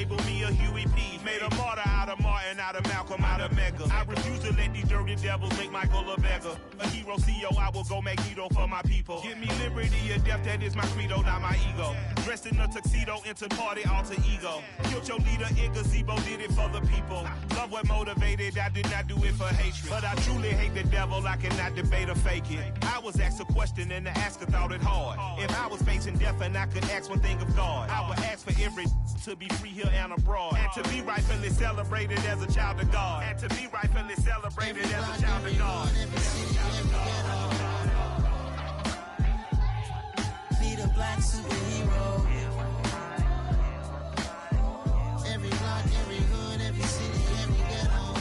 label me a Huey P. Made a martyr out of Martin, out of Malcolm, out of Mega. I refuse to let these dirty devils make Michael a beggar. A hero CEO, I will go Magneto for my people. Give me liberty or death, that is my credo, not my ego. Dressed in a tuxedo, into party alter ego. Killed your leader in gazebo, did it for the people. Love what motivated, I did not do it for hatred. But I truly hate the devil, I cannot debate or fake it. I was asked a question and the asker thought it hard. If I was facing death and I could ask one thing of God, I would ask for every to be free here and abroad. And to be rightfully celebrated as a child of God. And to be rightfully celebrated as a child of God. Be the black superhero. Every block, every hood, every city, every ghetto.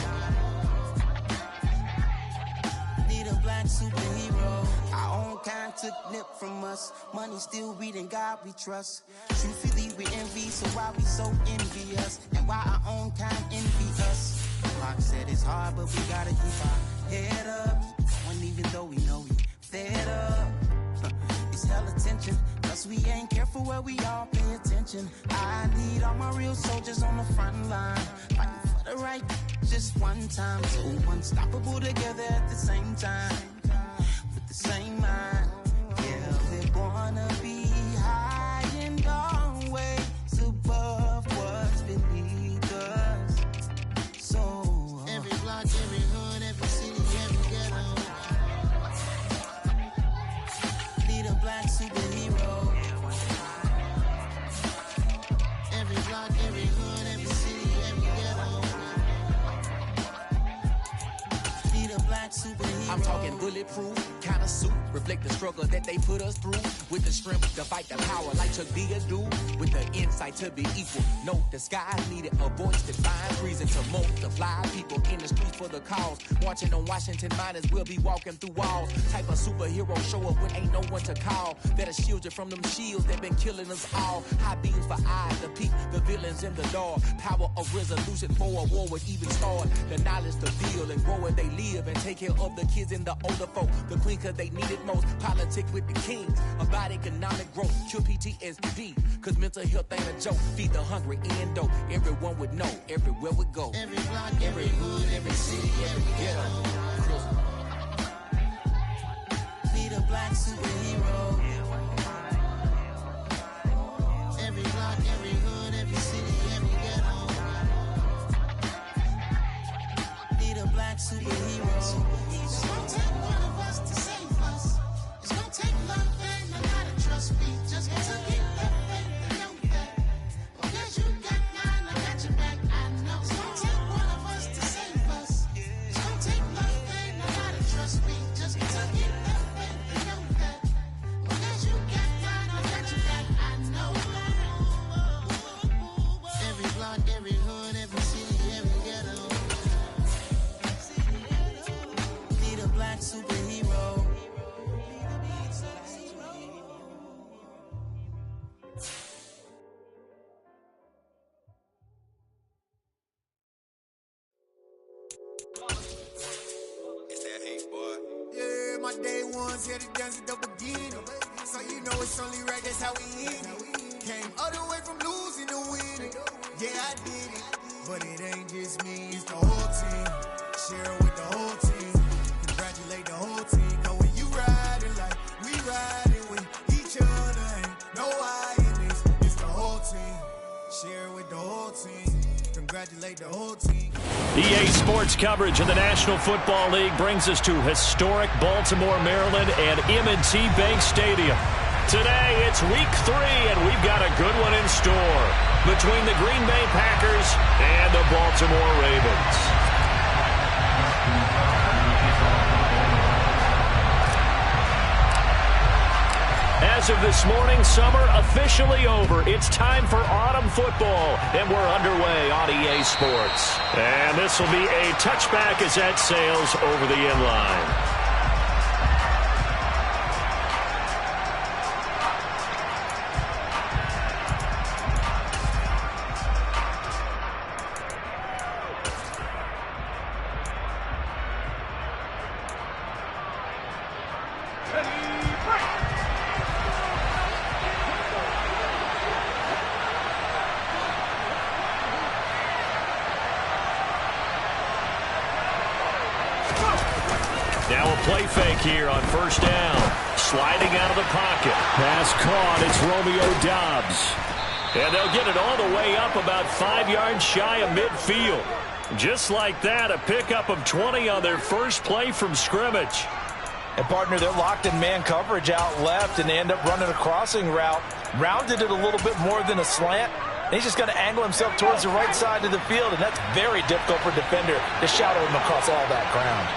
Be the black superhero. Our own kind took nip from us. Money still reading God we trust. Truthfully we envy, so why we so envious? And why our own kind envy us? Pac said it's hard, but we gotta keep our head up. And even though we know we fed up, it's hella tension. Cause we ain't careful where we all pay attention. I need all my real soldiers on the front line, fighting for the right just one time. So unstoppable together at the same time, with the same mind. Yeah, we're gonna be high and always above what's beneath us. So every block, every hood, every city, every ghetto. Be the black superhero. Every block, every hood, every city, every ghetto. Be the black superhero. I'm talking bulletproof kind of suit, reflect the struggle that they put us through. With the strength to fight the power like Chuck D do. With the insight to be equal. No disguise needed, a voice that finds reason to multiply. People in the streets for the cause. Marching on Washington miners will be walking through walls. Type of superhero show up when ain't no one to call. That'll shield you from them shields that been killing us all. High beams for eyes to peek the villains in the dark. Power of resolution for a war would even start. The knowledge to build and grow where they live and take care of the kids and the older folk. The queen cause they need it most. Politics with the kings. About economic growth. Cure PTSD. Cause mental health ain't a joke. Feed the hungry and dope. Everyone would know. Everywhere we go. Every block, every hood, every city, every ghetto. Be the black superhero. Every block, every hood, every city, every ghetto. Be the black superhero. It's gonna take one of us to save us. It's gonna take love and a lot of trust. We just got to get that faith and know that. Because you got mine, I got your back. I know. It's gonna take one of us to save us. It's gonna take love and a lot of trust. We just got to get that faith and know that. Because you got mine, I got your back. I know. Every block, every hood, every city, every ghetto. Be the black superhero. It's that hate, boy. Yeah, my day ones here to dance at the beginning. So you know it's only right, that's how we hit it. Came all the way from losing to winning. Yeah, I did it. But it ain't just me, it's the whole team. Share it with the whole team. Congratulate the whole team. Cause when you riding like we riding with each other, ain't no I in this. It's the whole team. Share it with the whole team. Congratulate the whole team. EA Sports coverage of the National Football League brings us to historic Baltimore, Maryland and M&T Bank Stadium. Today, it's week 3, and we've got a good one in store between the Green Bay Packers and the Baltimore Ravens. As of this morning, summer officially over. It's time for autumn football, and we're underway on EA Sports. And this will be a touchback as that sails over the inline. play fake here on first down. Sliding out of the pocket. Pass caught. It's Romeo Doubs. And they'll get it all the way up about 5 yards shy of midfield. Just like that, a pickup of 20 on their first play from scrimmage. And, partner, they're locked in man coverage out left, and they end up running a crossing route. Rounded it a little bit more than a slant. And he's just going to angle himself towards the right side of the field, and that's very difficult for a defender to shadow him across all that ground.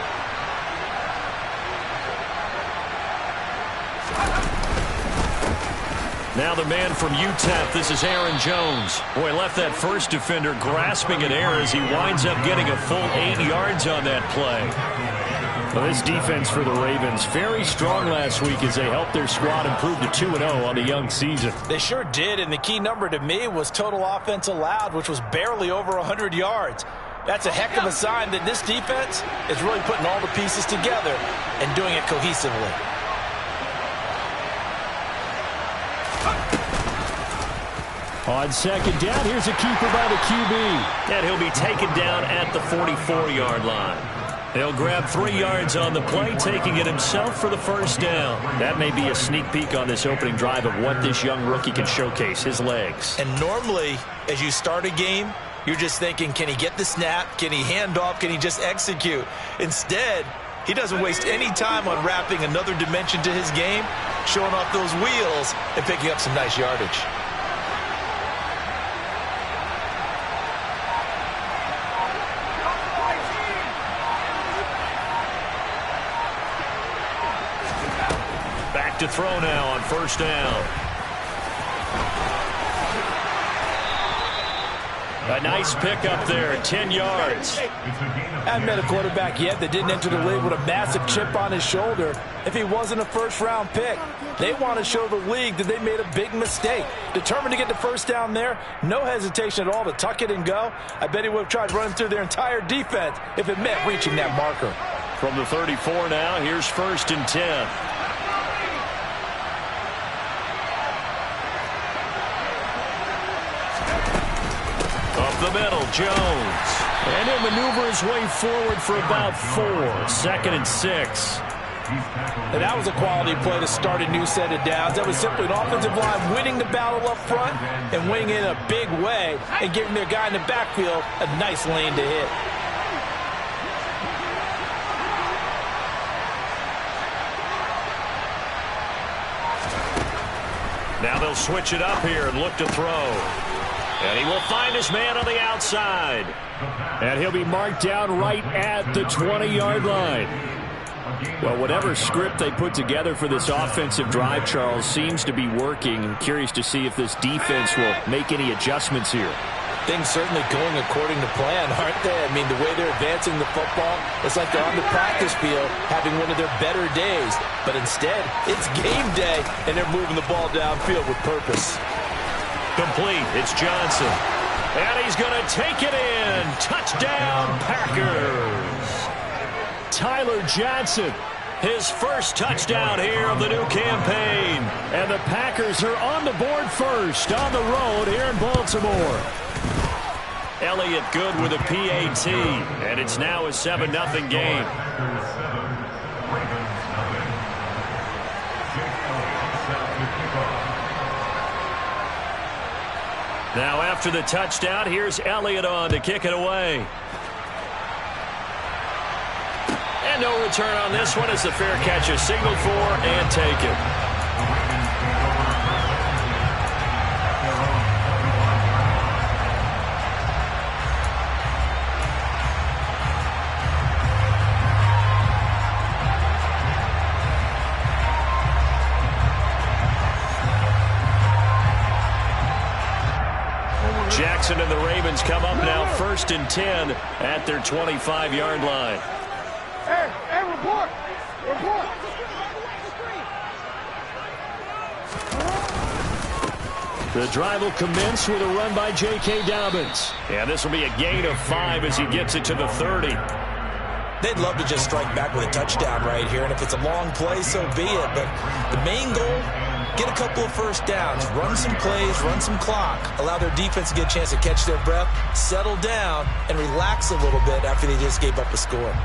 Now the man from UTEP, this is Aaron Jones. Boy, left that first defender grasping at air as he winds up getting a full 8 yards on that play. Well, this defense for the Ravens, very strong last week as they helped their squad improve to 2-0 on the young season. They sure did, and the key number to me was total offense allowed, which was barely over 100 yards. That's a heck of a sign that this defense is really putting all the pieces together and doing it cohesively. On second down, here's a keeper by the QB. And he'll be taken down at the 44-yard line. They'll grab 3 yards on the play, taking it himself for the first down. That may be a sneak peek on this opening drive of what this young rookie can showcase, his legs. And normally, as you start a game, you're just thinking, can he get the snap? Can he hand off? Can he just execute? Instead, he doesn't waste any time on wrapping another dimension to his game, showing off those wheels, and picking up some nice yardage. To throw now on first down. A nice pickup there, 10 yards. I haven't met a quarterback yet that didn't enter the league with a massive chip on his shoulder if he wasn't a first-round pick. They want to show the league that they made a big mistake. Determined to get the first down there, no hesitation at all to tuck it and go. I bet he would have tried running through their entire defense if it meant reaching that marker. From the 34 now, here's first and 10. The middle, Jones. And he'll maneuver his way forward for about 4. 2nd and 6. And that was a quality play to start a new set of downs. That was simply an offensive line winning the battle up front and winning in a big way and giving their guy in the backfield a nice lane to hit. Now they'll switch it up here and look to throw. And he will find his man on the outside. And he'll be marked down right at the 20-yard line. Well, whatever script they put together for this offensive drive, Charles, seems to be working. I'm curious to see if this defense will make any adjustments here. Things certainly going according to plan, aren't they? I mean, the way they're advancing the football, it's like they're on the practice field having one of their better days. But instead, it's game day, and they're moving the ball downfield with purpose. Complete. It's Johnson. And he's going to take it in. Touchdown, Packers. Tyler Johnson, his first touchdown here of the new campaign. And the Packers are on the board first on the road here in Baltimore. Elliott good with a PAT. And it's now a 7-0 game. Now after the touchdown, here's Elliott on to kick it away. And no return on this one as the fair catch is signaled for and taken. Jackson and the Ravens come up now 1st and 10 at their 25-yard line. Hey, report! Report! The drive will commence with a run by J.K. Dobbins. And this will be a gain of 5 as he gets it to the 30. They'd love to just strike back with a touchdown right here, and if it's a long play, so be it. But the main goal, get a couple of first downs, run some plays, run some clock, allow their defense to get a chance to catch their breath, settle down, and relax a little bit after they just gave up a score.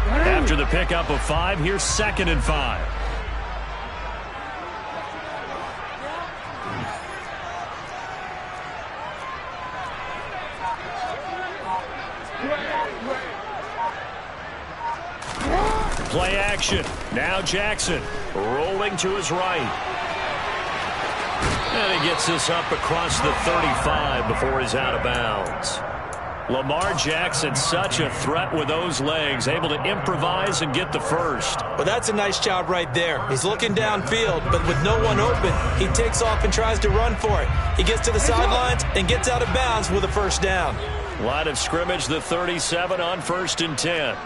After the pickup of 5, here's 2nd and 5. Play action. Now Jackson rolling to his right. And he gets this up across the 35 before he's out of bounds. Lamar Jackson, such a threat with those legs, able to improvise and get the first. Well, that's a nice job right there. He's looking downfield, but with no one open, he takes off and tries to run for it. He gets to the sidelines and gets out of bounds with a first down. Line of scrimmage, the 37 on 1st and 10.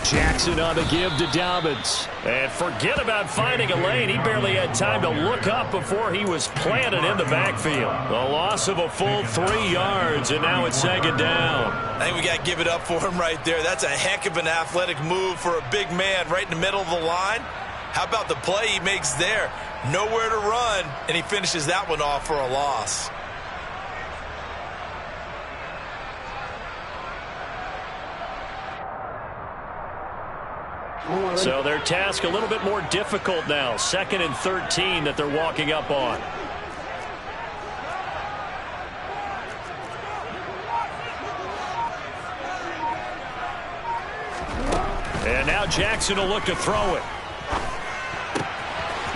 Jackson on the give to Dobbins. And forget about finding a lane. He barely had time to look up before he was planted in the backfield. A loss of a full 3 yards, and now it's 2nd down. I think we got to give it up for him right there. That's a heck of an athletic move for a big man right in the middle of the line. How about the play he makes there? Nowhere to run, and he finishes that one off for a loss. So their task a little bit more difficult now. 2nd and 13 that they're walking up on. And now Jackson will look to throw it.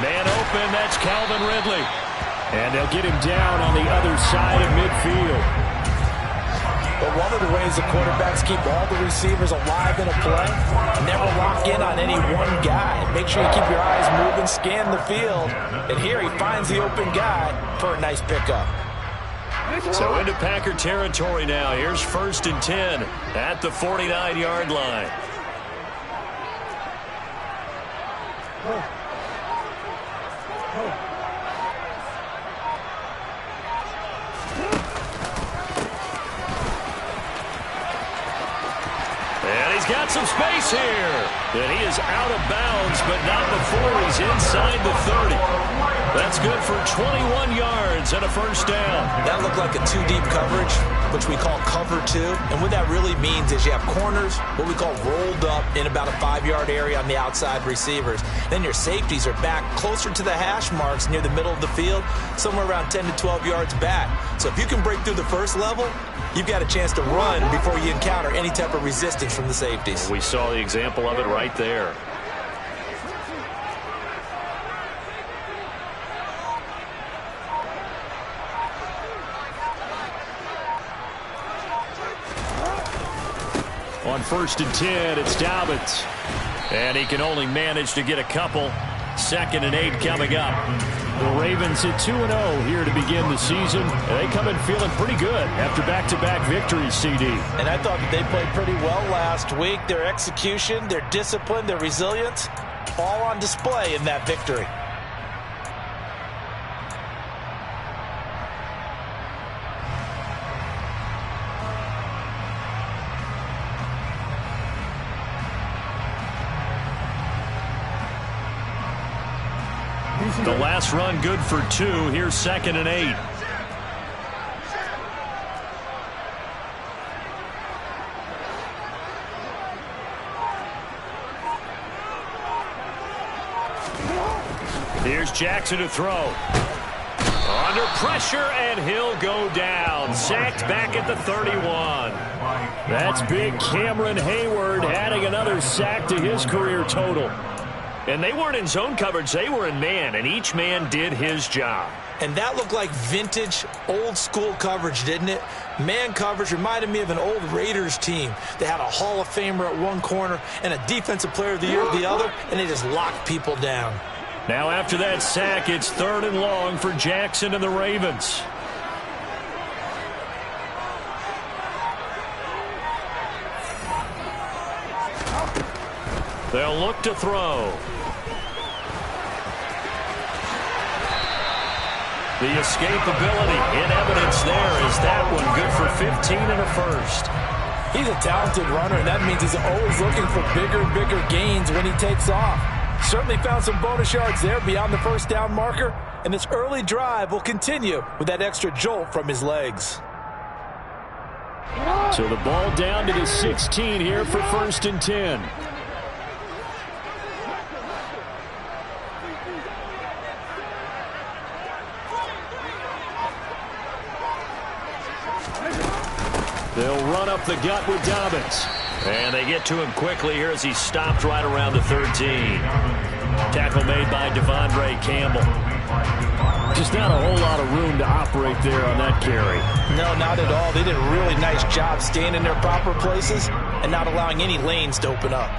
Man open, that's Calvin Ridley. And they'll get him down on the other side of midfield. But one of the ways the quarterbacks keep all the receivers alive in a play, never lock in on any one guy. Make sure you keep your eyes moving, scan the field. And here he finds the open guy for a nice pickup. So into Packer territory now. Here's 1st and 10 at the 49-yard line. Got some space here. And he is out of bounds, but not before he's inside the 30. That's good for 21 yards and a first down. That looked like a 2-deep coverage, which we call cover 2. And what that really means is you have corners, what we call rolled up in about a 5-yard area on the outside receivers. Then your safeties are back closer to the hash marks near the middle of the field, somewhere around 10 to 12 yards back. So if you can break through the first level, you've got a chance to run before you encounter any type of resistance from the safeties. We saw the example of it right there. On 1st and 10, it's Dobbins. And he can only manage to get a couple. 2nd and 8 coming up. The Ravens at 2-0 here to begin the season. And they come in feeling pretty good after back-to-back victories, CD. And I thought that they played pretty well last week. Their execution, their discipline, their resilience, all on display in that victory. The last run good for 2. Here's 2nd and 8. Here's Jackson to throw. Under pressure, and he'll go down. Sacked back at the 31. That's big Cameron Hayward adding another sack to his career total. And they weren't in zone coverage. They were in man, and each man did his job. And that looked like vintage, old-school coverage, didn't it? Man coverage reminded me of an old Raiders team. They had a Hall of Famer at one corner and a Defensive Player of the Year at the other, and they just locked people down. Now after that sack, it's 3rd and long for Jackson and the Ravens. They'll look to throw. The escapability in evidence there is that one good for 15 and a first. He's a talented runner, and that means he's always looking for bigger and bigger gains when he takes off. Certainly found some bonus yards there beyond the first down marker, and this early drive will continue with that extra jolt from his legs. So the ball down to the 16 here for 1st and 10. They'll run up the gut with Dobbins. And they get to him quickly here as he stopped right around the 13. Tackle made by Devondre Campbell. Just not a whole lot of room to operate there on that carry. No, not at all. They did a really nice job staying in their proper places and not allowing any lanes to open up.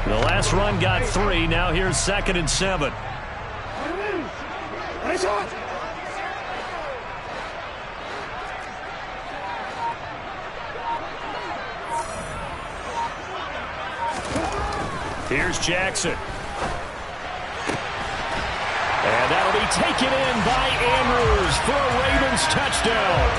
The last run got 3. Now here's 2nd and 7. Here's Jackson. And that'll be taken in by Andrews for a Ravens touchdown.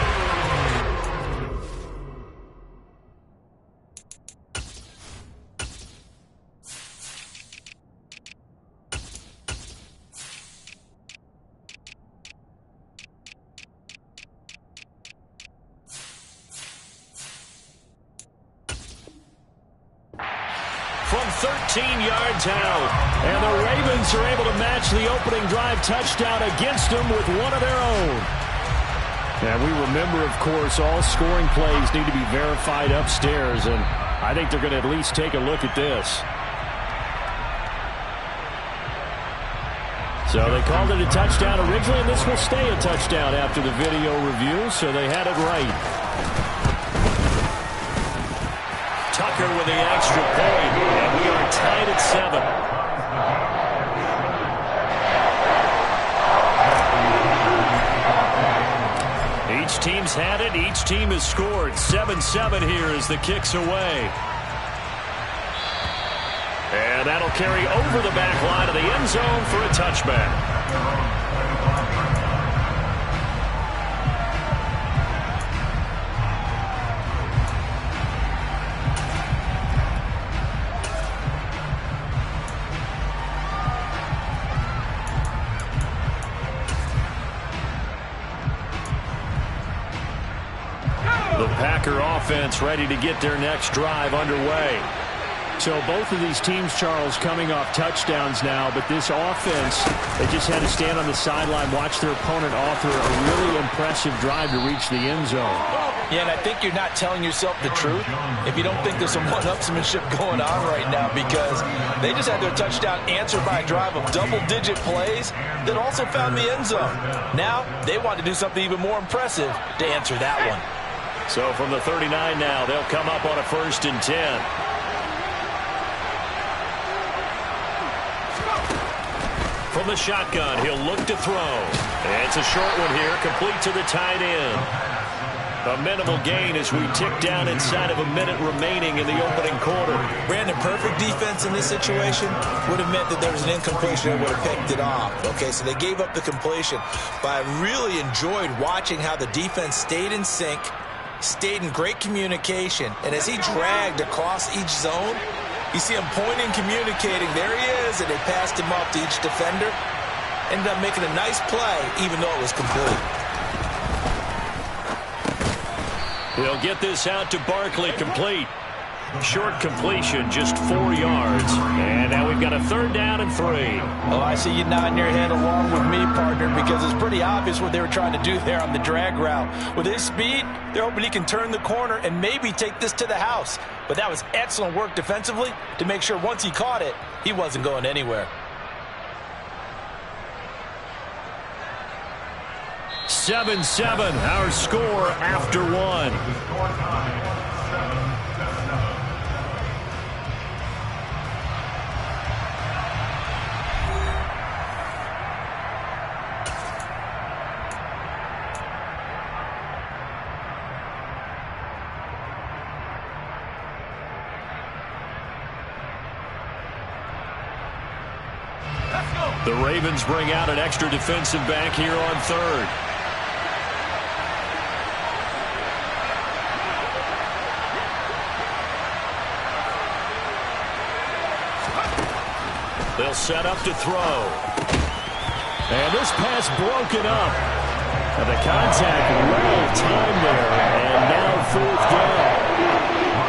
From 13 yards out. And the Ravens are able to match the opening drive touchdown against them with one of their own. And we remember, of course, all scoring plays need to be verified upstairs. And I think they're going to at least take a look at this. So they called it a touchdown originally, and this will stay a touchdown after the video review. So they had it right. Tucker with the extra point, and we are tied at 7. Each team's had it. Each team has scored. 7-7 here as the kick's away. And that'll carry over the back line of the end zone for a touchback. The Packer offense ready to get their next drive underway. So both of these teams, Charles, coming off touchdowns now, but this offense, they just had to stand on the sideline, watch their opponent author a really impressive drive to reach the end zone. Yeah, and I think you're not telling yourself the truth if you don't think there's some one-upsmanship going on right now, because they just had their touchdown answered by a drive of double-digit plays that also found the end zone. Now they want to do something even more impressive to answer that one. So from the 39 now, they'll come up on a 1st and 10. From the shotgun, he'll look to throw. And it's a short one here, complete to the tight end. A minimal gain as we tick down inside of a minute remaining in the opening quarter. Brandon, perfect defense in this situation would have meant that there was an incompletion that would have picked it off. Okay, so they gave up the completion. But I really enjoyed watching how the defense stayed in sync, stayed in great communication. And as he dragged across each zone, you see him pointing, communicating. There he is, and they passed him up to each defender. Ended up making a nice play, even though it was complete. He'll get this out to Barkley, complete. Short completion, just 4 yards. And now we've got a 3rd down and 3. Oh, I see you nodding your head along with me, partner, because it's pretty obvious what they were trying to do there on the drag route. With his speed, they're hoping he can turn the corner and maybe take this to the house. But that was excellent work defensively to make sure once he caught it, he wasn't going anywhere. 7-7, our score after 1. The Ravens bring out an extra defensive back here on 3rd. He'll set up to throw. And this pass broken up. And the contact well timed there. And now 4th down.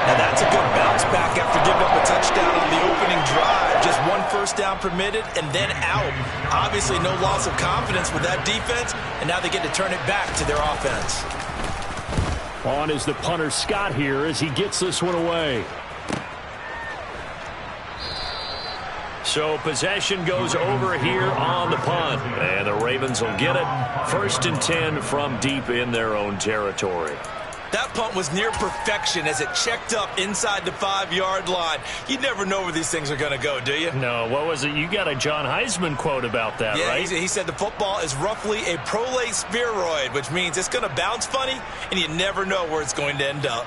And that's a good bounce back after giving up a touchdown on the opening drive. Just 1 first down permitted and then out. Obviously no loss of confidence with that defense, and now they get to turn it back to their offense. On is the punter Scott here as he gets this one away. So possession goes over here on the punt. And the Ravens will get it. 1st and 10 from deep in their own territory. That punt was near perfection as it checked up inside the 5-yard line. You never know where these things are going to go, do you? No, what was it? You got a John Heisman quote about that, right? Yeah, he said the football is roughly a prolate spheroid, which means it's going to bounce funny, and you never know where it's going to end up.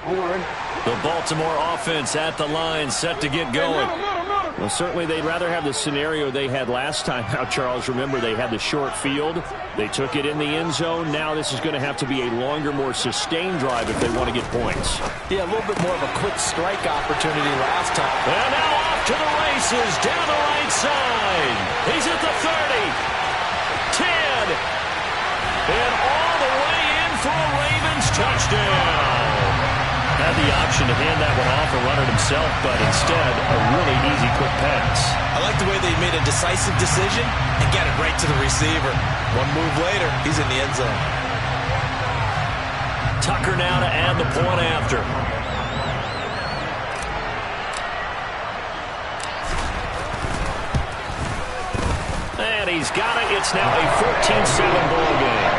The Baltimore offense at the line, set to get going. Well, certainly they'd rather have the scenario they had last time out, Charles. Remember, they had the short field. They took it in the end zone. Now this is going to have to be a longer, more sustained drive if they want to get points. Yeah, a little bit more of a quick strike opportunity last time. And now off to the races, down the right side. He's at the 30, 10, and all the way in for a Ravens touchdown. Had the option to hand that one off and run it himself, but instead a really easy quick pass. I like the way they made a decisive decision and got it right to the receiver. One move later, he's in the end zone. Tucker now to add the point after. And he's got it. It's now a 14-7 ball game.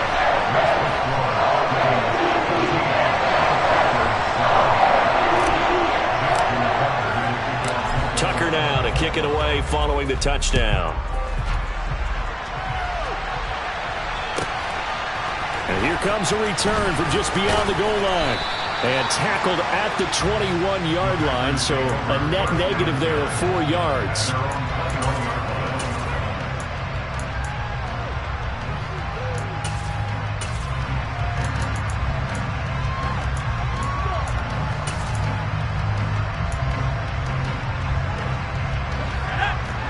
Tucker now to kick it away following the touchdown. And here comes a return from just beyond the goal line. And tackled at the 21-yard line, so a net negative there of 4 yards.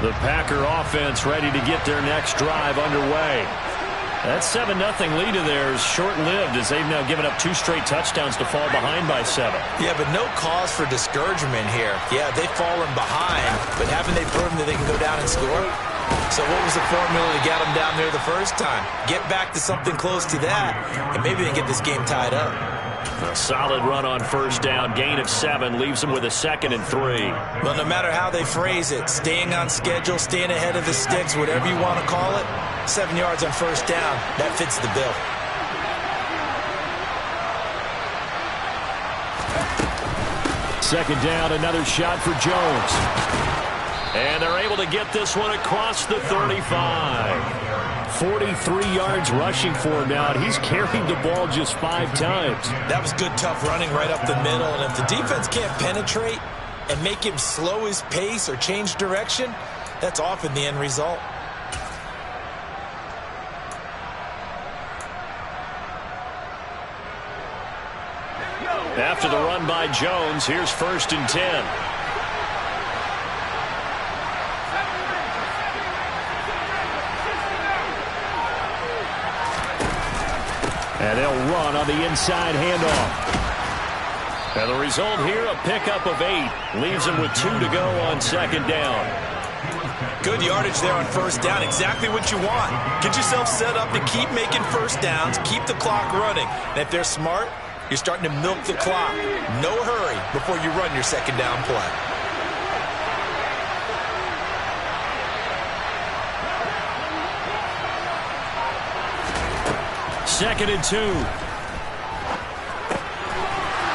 The Packer offense ready to get their next drive underway. That 7-0 lead of theirs short-lived as they've now given up 2 straight touchdowns to fall behind by 7. Yeah, but no cause for discouragement here. Yeah, they've fallen behind, but haven't they proven that they can go down and score? So what was the formula to get them down there the first time? Get back to something close to that, and maybe they can get this game tied up. A solid run on first down. Gain of 7 leaves them with a 2nd and 3. Well, no matter how they phrase it, staying on schedule, staying ahead of the sticks, whatever you want to call it, 7 yards on first down, that fits the bill. Second down, another shot for Jones. And they're able to get this one across the 35. 43 yards rushing for him now, and he's carried the ball just 5 times. That was good, tough running right up the middle, and if the defense can't penetrate and make him slow his pace or change direction, that's often the end result. After the run by Jones, here's 1st and 10. And they'll run on the inside handoff. And the result here, a pickup of 8. Leaves them with 2 to go on 2nd down. Good yardage there on first down. Exactly what you want. Get yourself set up to keep making first downs, keep the clock running. And if they're smart, you're starting to milk the clock. No hurry before you run your 2nd down play. Second and 2.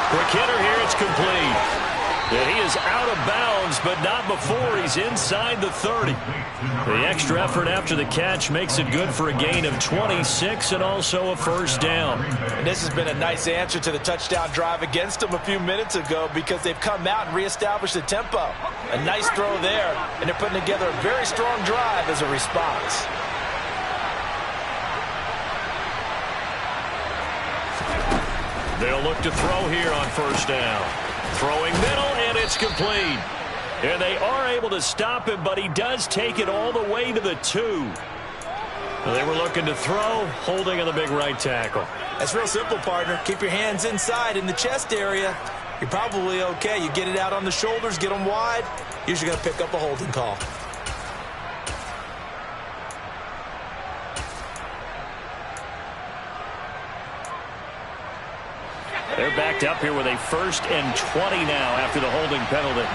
Quick hitter here, it's complete. And he is out of bounds, but not before he's inside the 30. The extra effort after the catch makes it good for a gain of 26 and also a first down. And this has been a nice answer to the touchdown drive against them a few minutes ago because they've come out and reestablished the tempo. A nice throw there, and they're putting together a very strong drive as a response. They'll look to throw here on first down. Throwing middle, and it's complete. And they are able to stop him, but he does take it all the way to the 2. They were looking to throw, holding on the big right tackle. That's real simple, partner. Keep your hands inside in the chest area. You're probably okay. You get it out on the shoulders, get them wide. Usually going to pick up a holding call. They're backed up here with a 1st and 20 now after the holding penalty.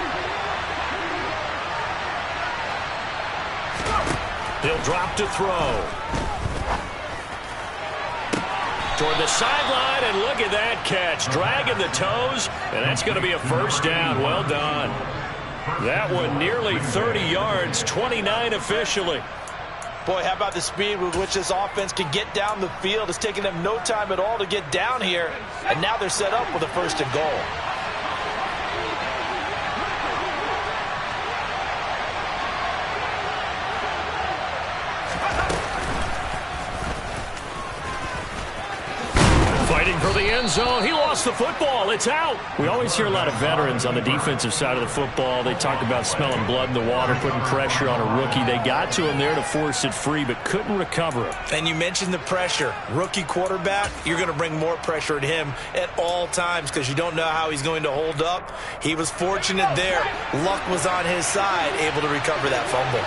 He'll drop to throw. Toward the sideline, and look at that catch. Dragging the toes, and that's going to be a 1st down. Well done. That one nearly 30 yards, 29 officially. Boy, how about the speed with which this offense can get down the field? It's taking them no time at all to get down here, and now they're set up with a 1st and goal. Fighting for the end zone. He lost the football. It's out. We always hear a lot of veterans on the defensive side of the football. They talk about smelling blood in the water, putting pressure on a rookie. They got to him there to force it free, but couldn't recover it. And you mentioned the pressure. Rookie quarterback, you're going to bring more pressure at him at all times because you don't know how he's going to hold up. He was fortunate there. Luck was on his side, able to recover that fumble.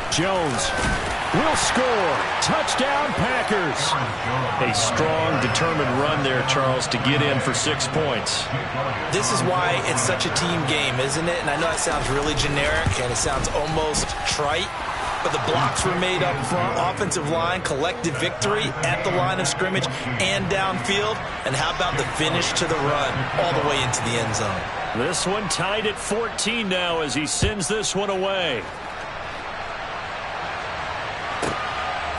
Jones will score. Touchdown, Packers. A strong, determined run there, Charles, to get in for 6 points. This is why it's such a team game, isn't it? And I know it sounds really generic and it sounds almost trite, but the blocks were made up front. Offensive line, collective victory at the line of scrimmage and downfield. And how about the finish to the run all the way into the end zone? This one tied at 14 now as he sends this one away.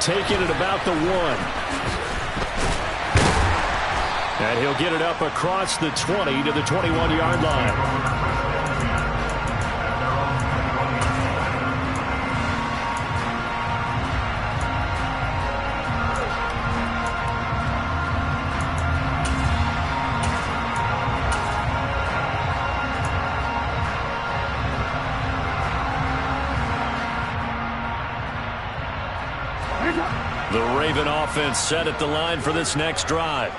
Taking it about the 1. And he'll get it up across the 20 to the 21-yard line. The Raven offense set at the line for this next drive.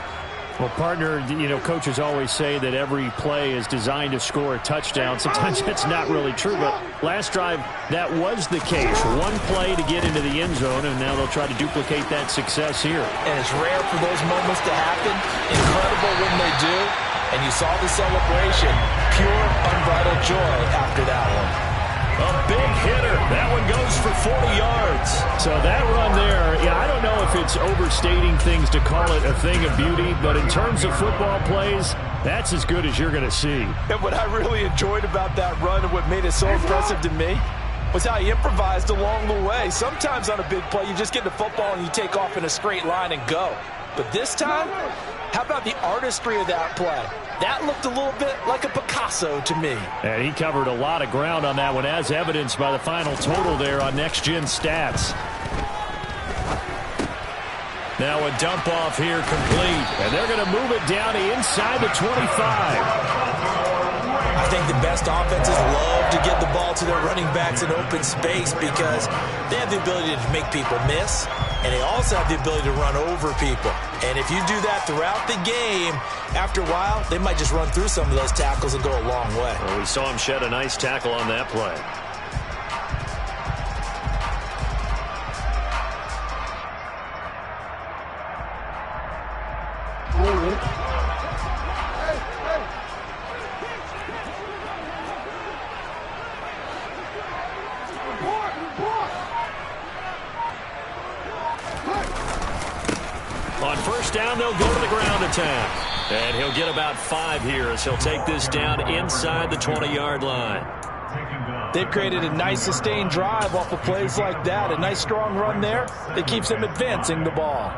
Well, partner, you know, coaches always say that every play is designed to score a touchdown. Sometimes that's not really true, but last drive, that was the case. One play to get into the end zone, and now they'll try to duplicate that success here. And it's rare for those moments to happen. Incredible when they do. And you saw the celebration. Pure, unbridled joy after that one. A big hitter. That one goes for 40 yards. So that run there, yeah, I don't know if it's overstating things to call it a thing of beauty, but in terms of football plays, that's as good as you're going to see. And what I really enjoyed about that run and what made it so impressive to me was how he improvised along the way. Sometimes on a big play, you just get the football and you take off in a straight line and go. But this time, how about the artistry of that play? That looked a little bit like a Picasso to me. And he covered a lot of ground on that one, as evidenced by the final total there on Next Gen Stats. Now a dump off here complete. And they're going to move it down inside the 25. I think the best offenses love to get the ball to their running backs in open space because they have the ability to make people miss, and they also have the ability to run over people. And if you do that throughout the game, after a while, they might just run through some of those tackles and go a long way. Well, we saw him shed a nice tackle on that play. On first down, they'll go to the ground attack. And he'll get about 5 here as he'll take this down inside the 20-yard line. They've created a nice sustained drive off of plays like that. A nice strong run there that keeps them advancing the ball.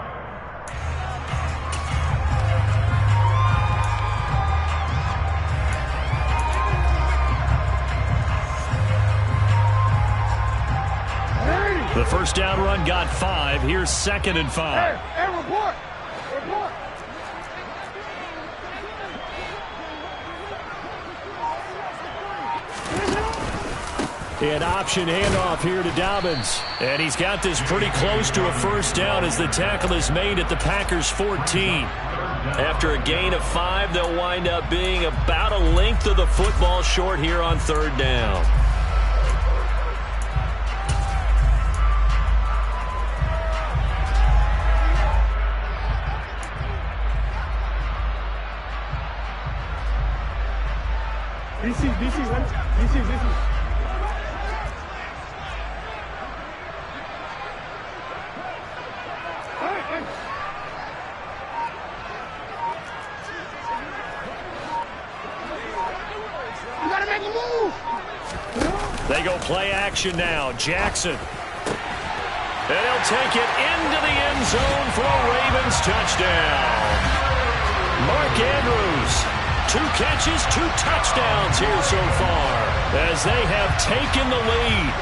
The first down run got 5. Here's 2nd and 5. Hey, report. Report. An option handoff here to Dobbins. And he's got this pretty close to a first down as the tackle is made at the Packers' 14. After a gain of 5, they'll wind up being about a length of the football short here on 3rd down. DC. They go play action now. Jackson. And he'll take it into the end zone for a Ravens touchdown. Mark Andrews. 2 catches, 2 touchdowns here so far as they have taken the lead.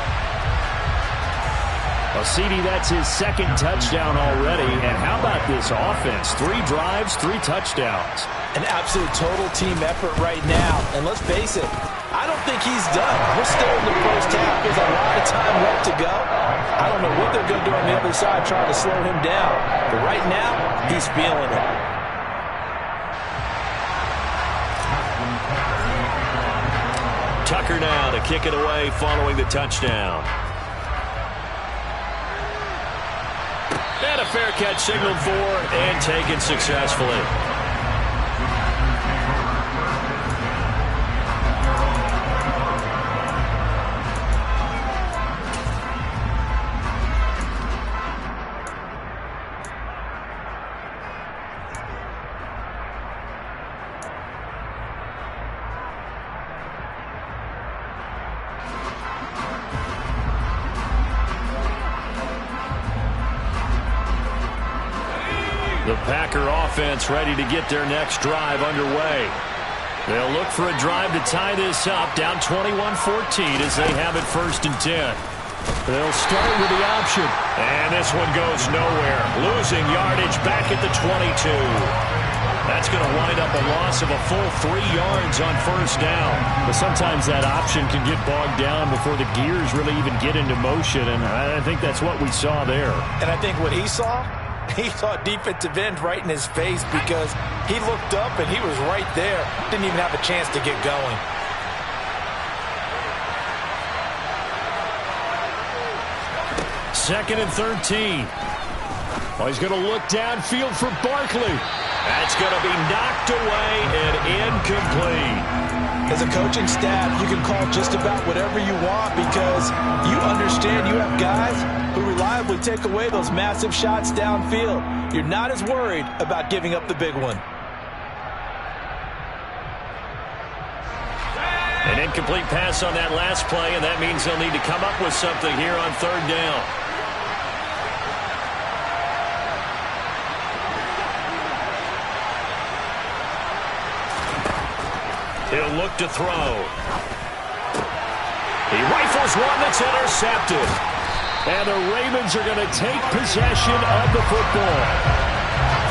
Well, CD, that's his 2nd touchdown already. And how about this offense? 3 drives, 3 touchdowns. An absolute total team effort right now. And let's face it, I don't think he's done. We're still in the first half. There's a lot of time left to go. I don't know what they're going to do on the other side trying to slow him down. But right now, he's feeling it. Tucker now to kick it away following the touchdown. And a fair catch signaled for and taken successfully. The Packer offense ready to get their next drive underway. They'll look for a drive to tie this up, down 21-14 as they have it 1st and 10. They'll start with the option, and this one goes nowhere. Losing yardage back at the 22. That's going to wind up a loss of a full 3 yards on 1st down. But sometimes that option can get bogged down before the gears really even get into motion, and I think that's what we saw there. And I think what he saw defensive end right in his face because he looked up and he was right there. Didn't even have a chance to get going. Second and 13. Oh, he's going to look downfield for Barkley. That's going to be knocked away and incomplete. As a coaching staff, you can call just about whatever you want because you understand you have guys who reliably take away those massive shots downfield. You're not as worried about giving up the big one. An incomplete pass on that last play, and that means they'll need to come up with something here on 3rd down. He'll look to throw. He rifles one that's intercepted. And the Ravens are going to take possession of the football.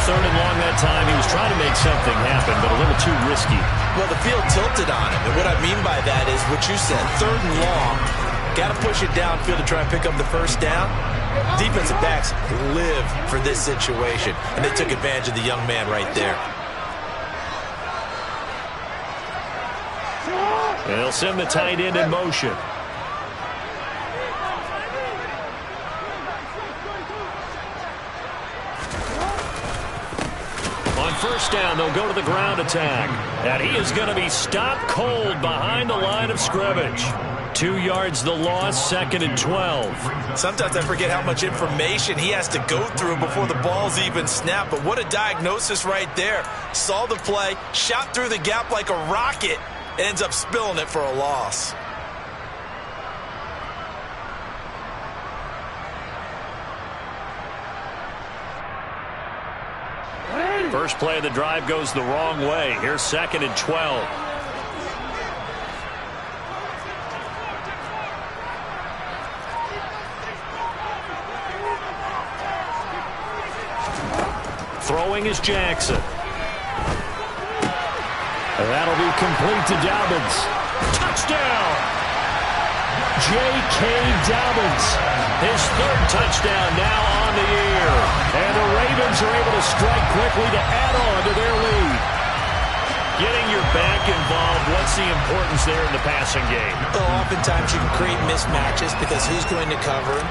3rd and long that time. He was trying to make something happen, but a little too risky. Well, the field tilted on him. And what I mean by that is what you said. 3rd and long. Got to push it downfield to try and pick up the first down. Defensive backs live for this situation. And they took advantage of the young man right there. They'll send the tight end in motion. On 1st down, they'll go to the ground attack. And he is going to be stopped cold behind the line of scrimmage. 2 yards the loss, 2nd and 12. Sometimes I forget how much information he has to go through before the ball's even snapped. But what a diagnosis right there. Saw the play, shot through the gap like a rocket, and ends up spilling it for a loss. First play of the drive goes the wrong way. Here's 2nd and 12. Throwing is Jackson. That'll be complete to Dobbins. Touchdown! J.K. Dobbins. His third touchdown now on the year. And the Ravens are able to strike quickly to add on to their lead. Getting your back involved, what's the importance there in the passing game? Well, oftentimes you can create mismatches because who's going to cover him?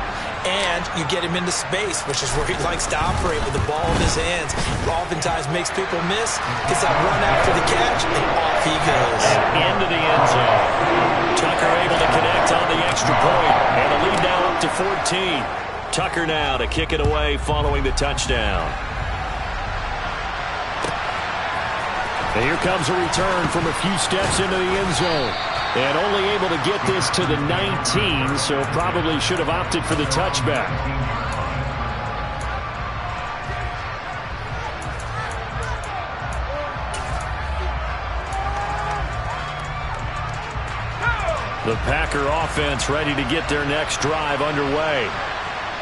And you get him into space, which is where he likes to operate with the ball in his hands. Oftentimes makes people miss, gets that run after the catch, and off he goes. And into the end zone. Tucker able to connect on the extra point. And the lead now up to 14. Tucker now to kick it away following the touchdown. And here comes a return from a few steps into the end zone. And only able to get this to the 19, so probably should have opted for the touchback. The Packer offense ready to get their next drive underway.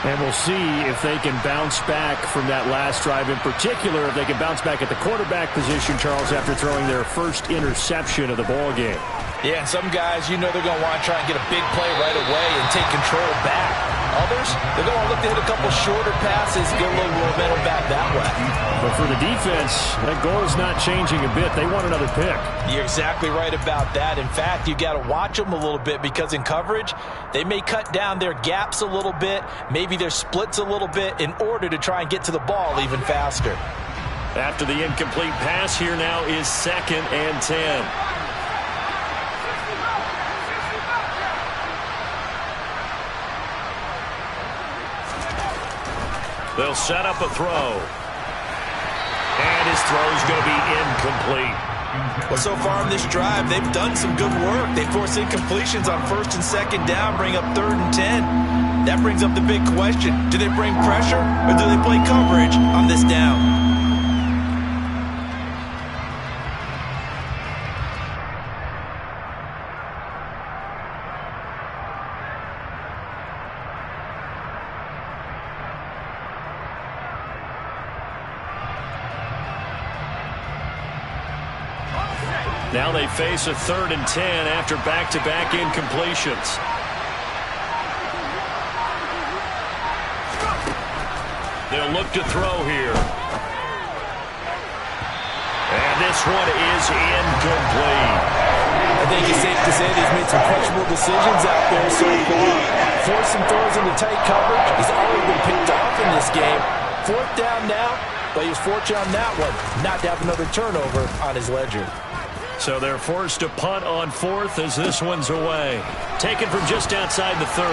And we'll see if they can bounce back from that last drive. In particular, if they can bounce back at the quarterback position, Charles, after throwing their first interception of the ball game. Yeah, and some guys, you know they're going to want to try and get a big play right away and take control back. Others, they're going to look to hit a couple shorter passes, get a little momentum back that way. But for the defense, that goal is not changing a bit. They want another pick. You're exactly right about that. In fact, you got to watch them a little bit because in coverage, they may cut down their gaps a little bit, maybe their splits a little bit in order to try and get to the ball even faster. After the incomplete pass, here now is 2nd and 10. They'll set up a throw. And his throw's going to be incomplete. Well, so far in this drive, they've done some good work. They force incompletions on 1st and 2nd down, bring up 3rd and 10. That brings up the big question. Do they bring pressure or do they play coverage on this down? Now they face a 3rd and 10 after back-to-back incompletions. They'll look to throw here. And this one is incomplete. I think it's safe to say he's made some questionable decisions out there so far. Forcing throws into tight coverage. He's already been picked off in this game. 4th down now, but he was fortunate on that one not to have another turnover on his ledger. So they're forced to punt on 4th as this one's away. Taken from just outside the 30.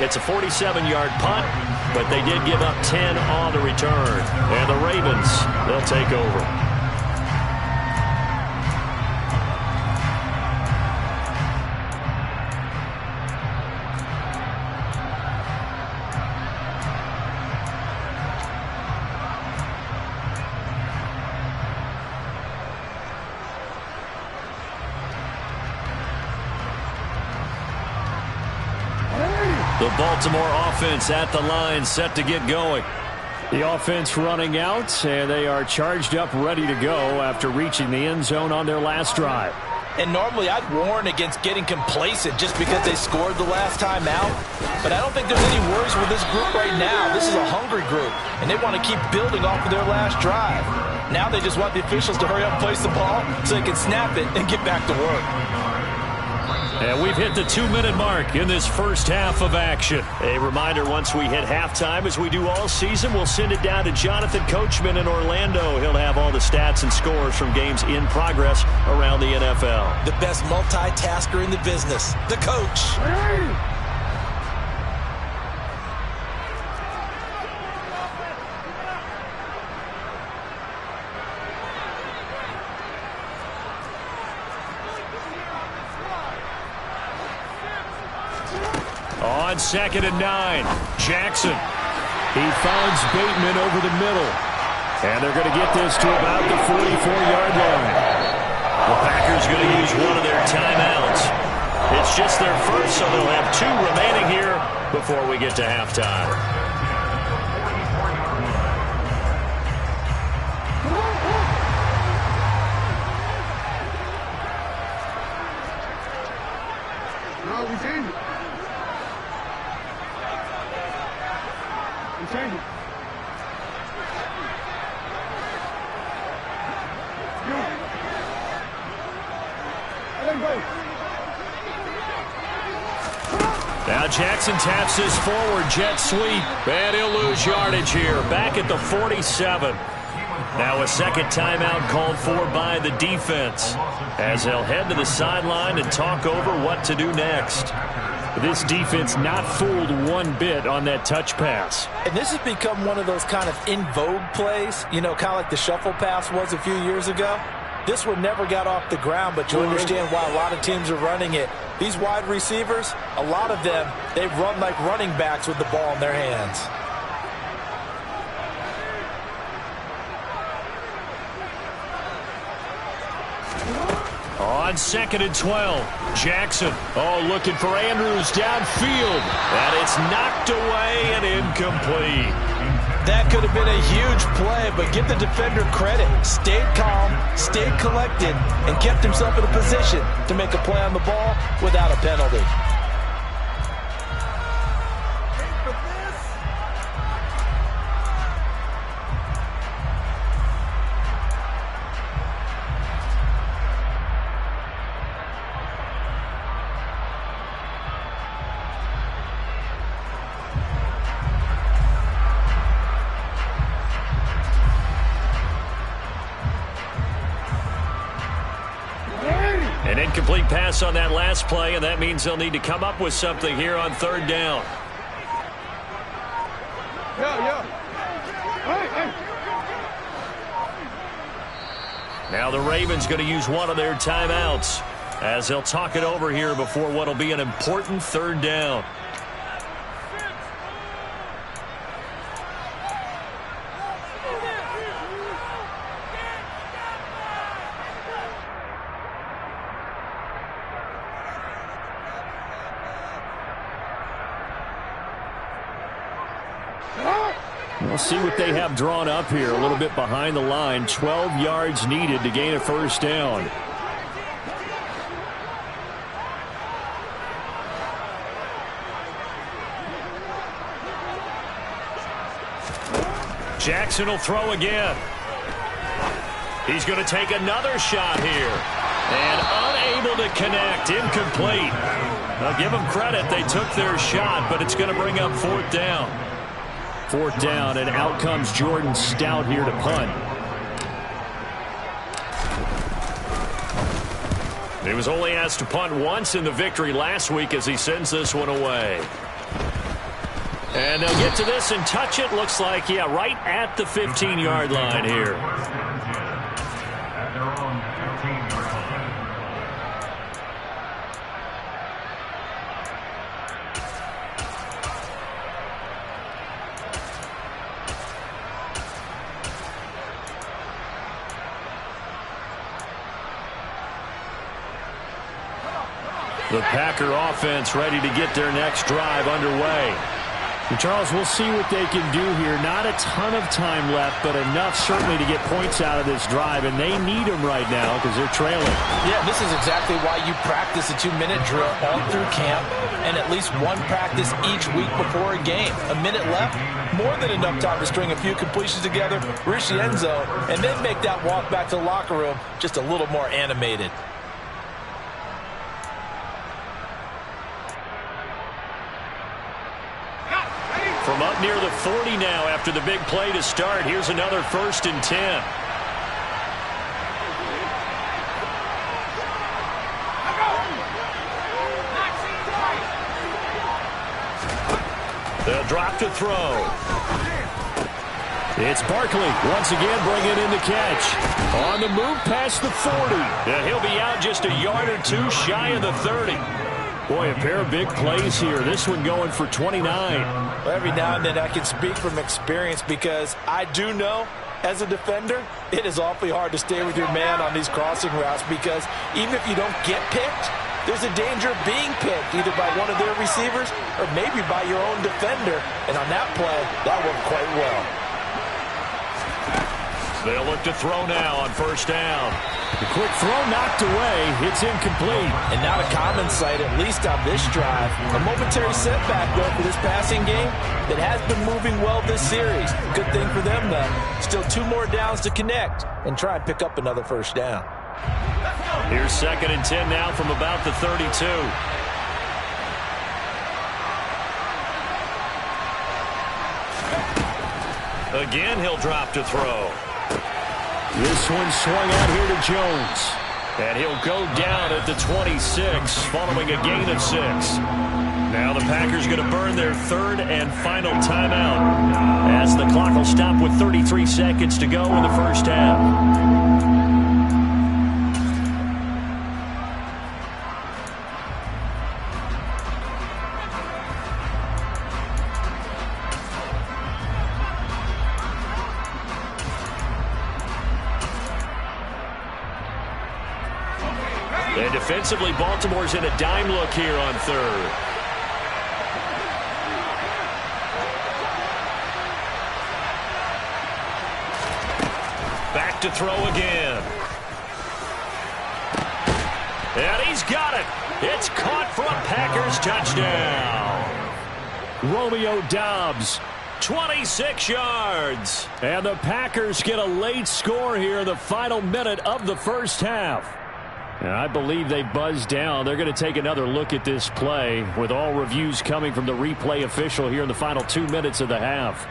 It's a 47-yard punt, but they did give up 10 on the return. And the Ravens, they'll take over. The Baltimore offense at the line, set to get going. The offense running out, and they are charged up, ready to go after reaching the end zone on their last drive. And normally I'd warn against getting complacent just because they scored the last time out. But I don't think there's any worries with this group right now. This is a hungry group, and they want to keep building off of their last drive. Now they just want the officials to hurry up and place the ball so they can snap it and get back to work. And we've hit the 2-minute mark in this first half of action. A reminder, once we hit halftime, as we do all season, we'll send it down to Jonathan Coachman in Orlando. He'll have all the stats and scores from games in progress around the NFL. The best multitasker in the business, the coach. On 2nd and 9, Jackson. He finds Bateman over the middle. And they're going to get this to about the 44-yard line. The Packers going to use one of their timeouts. It's just their first, so they'll have 2 remaining here before we get to halftime. No, we change it. We change it. Now Jackson taps this forward jet sweep, and he'll lose yardage here. Back at the 47. Now a second timeout called for by the defense as they'll head to the sideline and talk over what to do next. This defense not fooled one bit on that touch pass. And this has become one of those kind of in vogue plays, you know, kind of like the shuffle pass was a few years ago. This one never got off the ground, but you understand why a lot of teams are running it. These wide receivers, a lot of them, they run like running backs with the ball in their hands. On 2nd and 12, Jackson, looking for Andrews downfield, and it's knocked away and incomplete. That could have been a huge play, but give the defender credit. Stayed calm, stayed collected, and kept himself in a position to make a play on the ball without a penalty. An incomplete pass on that last play, and that means they'll need to come up with something here on 3rd down. Now the Ravens going to use one of their timeouts as they'll talk it over here before what will be an important 3rd down. We'll see what they have drawn up here. A little bit behind the line. 12 yards needed to gain a 1st down. Jackson will throw again. He's going to take another shot here. And unable to connect. Incomplete. I'll give them credit. They took their shot, but it's going to bring up 4th down. 4th down, and out comes Jordan Stout here to punt. He was only asked to punt once in the victory last week as he sends this one away. And they'll get to this and touch it. Looks like, yeah, right at the 15-yard line here. The Packer offense ready to get their next drive underway. And Charles, we'll see what they can do here. Not a ton of time left, but enough certainly to get points out of this drive, and they need them right now because they're trailing. Yeah, this is exactly why you practice a 2-minute drill all through camp and at least one practice each week before a game. A minute left, more than enough time to string a few completions together, reach the end zone, and then make that walk back to the locker room just a little more animated. From up near the 40 now after the big play to start. Here's another 1st and 10. They'll drop to throw. It's Barkley once again bringing in the catch. On the move past the 40. He'll be out just a yard or two shy of the 30. Boy, a pair of big plays here. This one going for 29. Well, every now and then I can speak from experience because I do know as a defender it is awfully hard to stay with your man on these crossing routes because even if you don't get picked, there's a danger of being picked either by one of their receivers or maybe by your own defender. And on that play, that worked quite well. They'll look to throw now on 1st down. The quick throw knocked away. It's incomplete. And not a common sight, at least on this drive. A momentary setback, though, for this passing game that has been moving well this series. Good thing for them, though. Still 2 more downs to connect and try and pick up another first down. Here's 2nd and 10 now from about the 32. Again, he'll drop to throw. This one swung out here to Jones. And he'll go down at the 26 following a gain of 6. Now the Packers going to burn their 3rd and final timeout as the clock will stop with 33 seconds to go in the first half. And defensively, Baltimore's in a dime look here on 3rd. Back to throw again. And he's got it. It's caught for a Packers touchdown. Romeo Doubs, 26 yards. And the Packers get a late score here in the final minute of the first half. And I believe they buzzed down. They're going to take another look at this play with all reviews coming from the replay official here in the final 2 minutes of the half.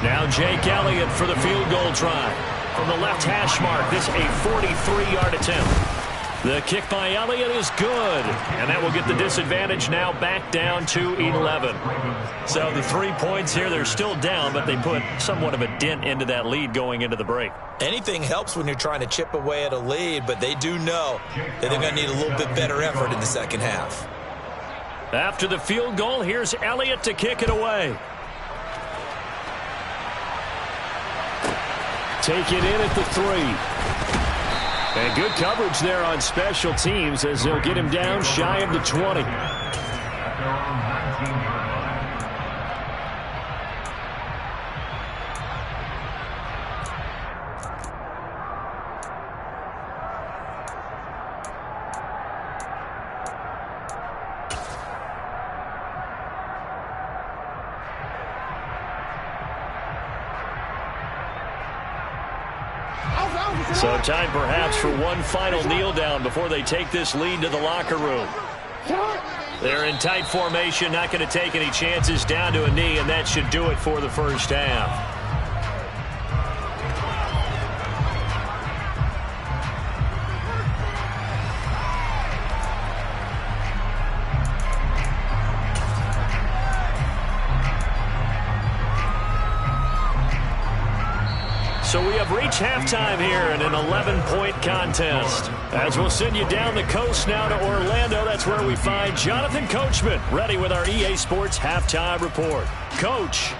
Now Jake Elliott for the field goal try. From the left hash mark, this a 43-yard attempt. The kick by Elliott is good. And that will get the disadvantage now back down to 11. So the 3 points here, they're still down, but they put somewhat of a dent into that lead going into the break. Anything helps when you're trying to chip away at a lead, but they do know that they're going to need a little bit better effort in the second half. After the field goal, here's Elliott to kick it away. Take it in at the 3. And good coverage there on special teams as they'll get him down shy of the 20. So time perhaps for one final kneel down before they take this lead to the locker room. They're in tight formation, not going to take any chances, down to a knee, and that should do it for the first half. So we have reached halftime here in an 11-point contest. As we'll send you down the coast now to Orlando, that's where we find Jonathan Coachman, ready with our EA Sports Halftime Report. Coach.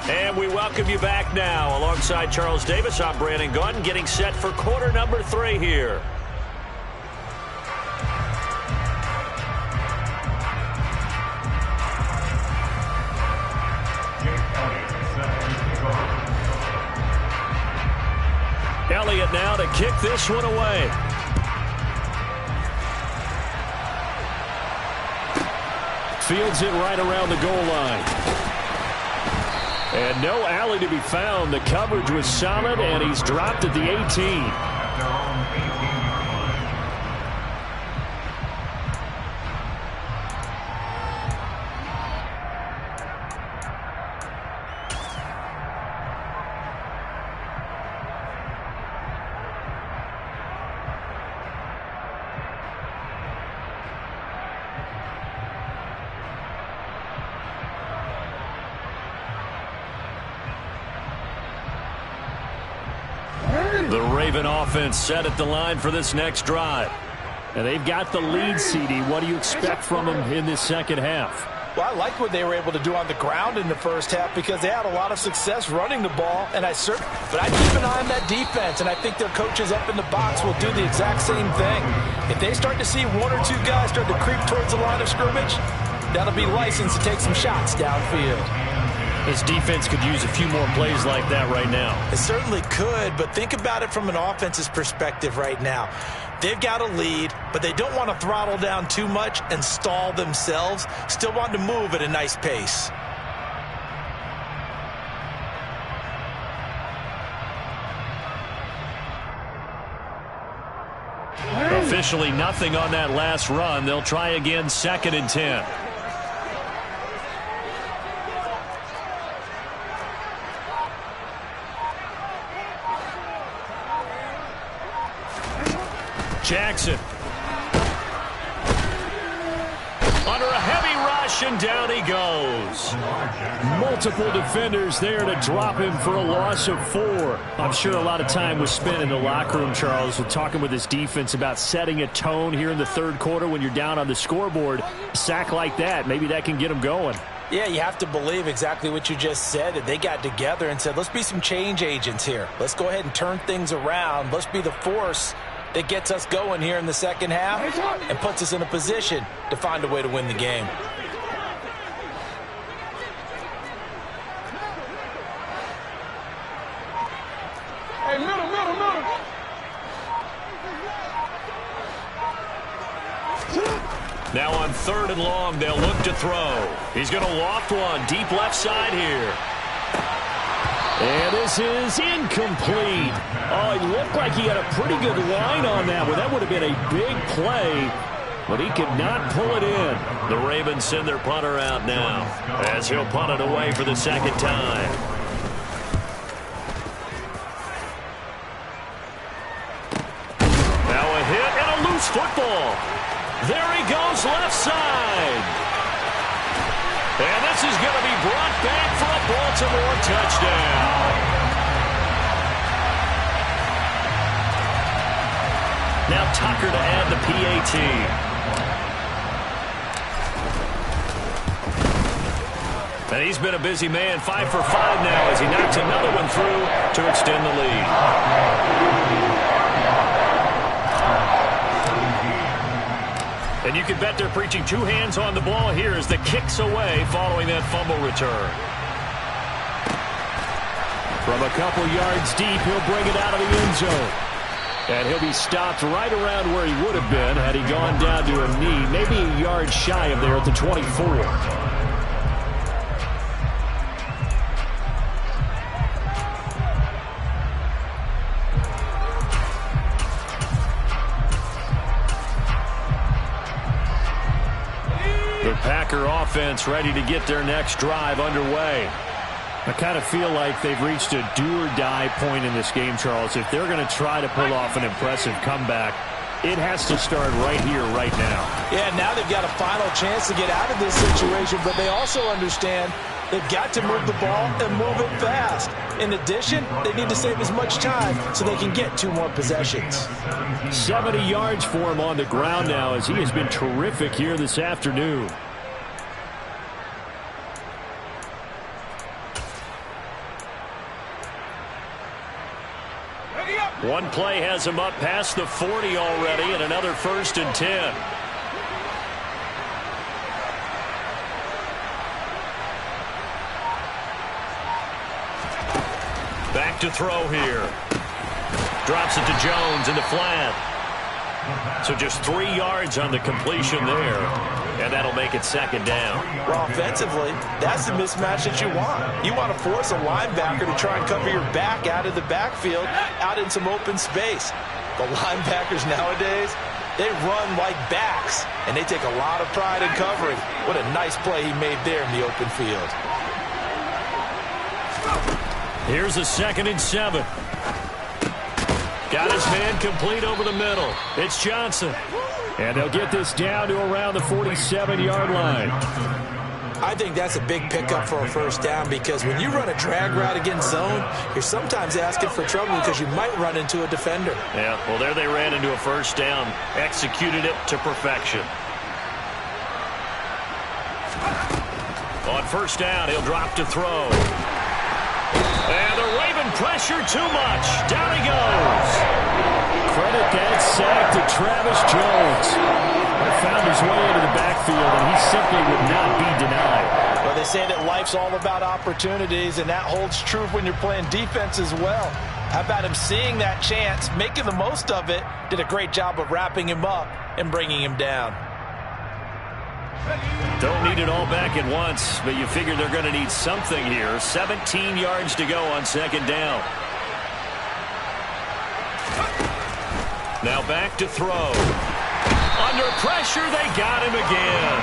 And we welcome you back now. Alongside Charles Davis, I'm Brandon Gunn, getting set for quarter number 3 here. Elliott now to kick this one away. Fields it right around the goal line. And no alley to be found. The coverage was solid, and he's dropped at the 18. The Raven offense set at the line for this next drive. And they've got the lead, CD. What do you expect from them in this second half? Well, I like what they were able to do on the ground in the first half because they had a lot of success running the ball. But I keep an eye on that defense, and I think their coaches up in the box will do the exact same thing. If they start to see one or two guys start to creep towards the line of scrimmage, that'll be licensed to take some shots downfield. This defense could use a few more plays like that right now. It certainly could, but think about it from an offense's perspective right now. They've got a lead, but they don't want to throttle down too much and stall themselves. Still want to move at a nice pace. Officially nothing on that last run. They'll try again, 2nd and 10. Jackson. Under a heavy rush, and down he goes. Multiple defenders there to drop him for a loss of 4. I'm sure a lot of time was spent in the locker room, Charles, with talking with his defense about setting a tone here in the third quarter when you're down on the scoreboard. A sack like that, maybe that can get them going. Yeah, you have to believe exactly what you just said, that they got together and said, let's be some change agents here. Let's go ahead and turn things around. Let's be the force that gets us going here in the second half and puts us in a position to find a way to win the game. Hey, middle. Now on 3rd and long, they'll look to throw. He's going to loft one deep left side here. And this is incomplete. Oh, it looked like he had a pretty good line on that one. That would have been a big play, but he could not pull it in. The Ravens send their punter out now as he'll punt it away for the second time. Now a hit and a loose football. There he goes left side. And this is going to be brought back for a Baltimore touchdown. Now Tucker to add the PAT. And he's been a busy man, 5 for 5 now as he knocks another one through to extend the lead. And you can bet they're preaching 2 hands on the ball here as the kick's away following that fumble return. From a couple yards deep, he'll bring it out of the end zone. And he'll be stopped right around where he would have been had he gone down to a knee, maybe a yard shy of there at the 24. The Packer offense ready to get their next drive underway. I kind of feel like they've reached a do-or-die point in this game, Charles. If they're going to try to pull off an impressive comeback, it has to start right here, right now. Yeah, now they've got a final chance to get out of this situation, but they also understand they've got to move the ball and move it fast. In addition, they need to save as much time so they can get 2 more possessions. 70 yards for him on the ground now as he has been terrific here this afternoon. One play has him up past the 40 already, and another 1st and 10. Back to throw here. Drops it to Jones in the flat. So just 3 yards on the completion there, and that'll make it 2nd down. Well, offensively, that's the mismatch that you want. You want to force a linebacker to try and cover your back out of the backfield, out in some open space. The linebackers nowadays, they run like backs, and they take a lot of pride in covering. What a nice play he made there in the open field. Here's a 2nd and 7. Got his man complete over the middle. It's Johnson. And they'll get this down to around the 47-yard line. I think that's a big pickup for a first down because when you run a drag route against zone, you're sometimes asking for trouble because you might run into a defender. Yeah, well, there they ran into a first down. Executed it to perfection. On first down, he'll drop to throw. And the Raven pressure too much. Down he goes. Credit that sack to Travis Jones. He found his way into the backfield, and he simply would not be denied. Well, they say that life's all about opportunities, and that holds true when you're playing defense as well. How about him seeing that chance, making the most of it, did a great job of wrapping him up and bringing him down. Don't need it all back at once, but you figure they're going to need something here. 17 yards to go on second down. Now back to throw. Under pressure, they got him again.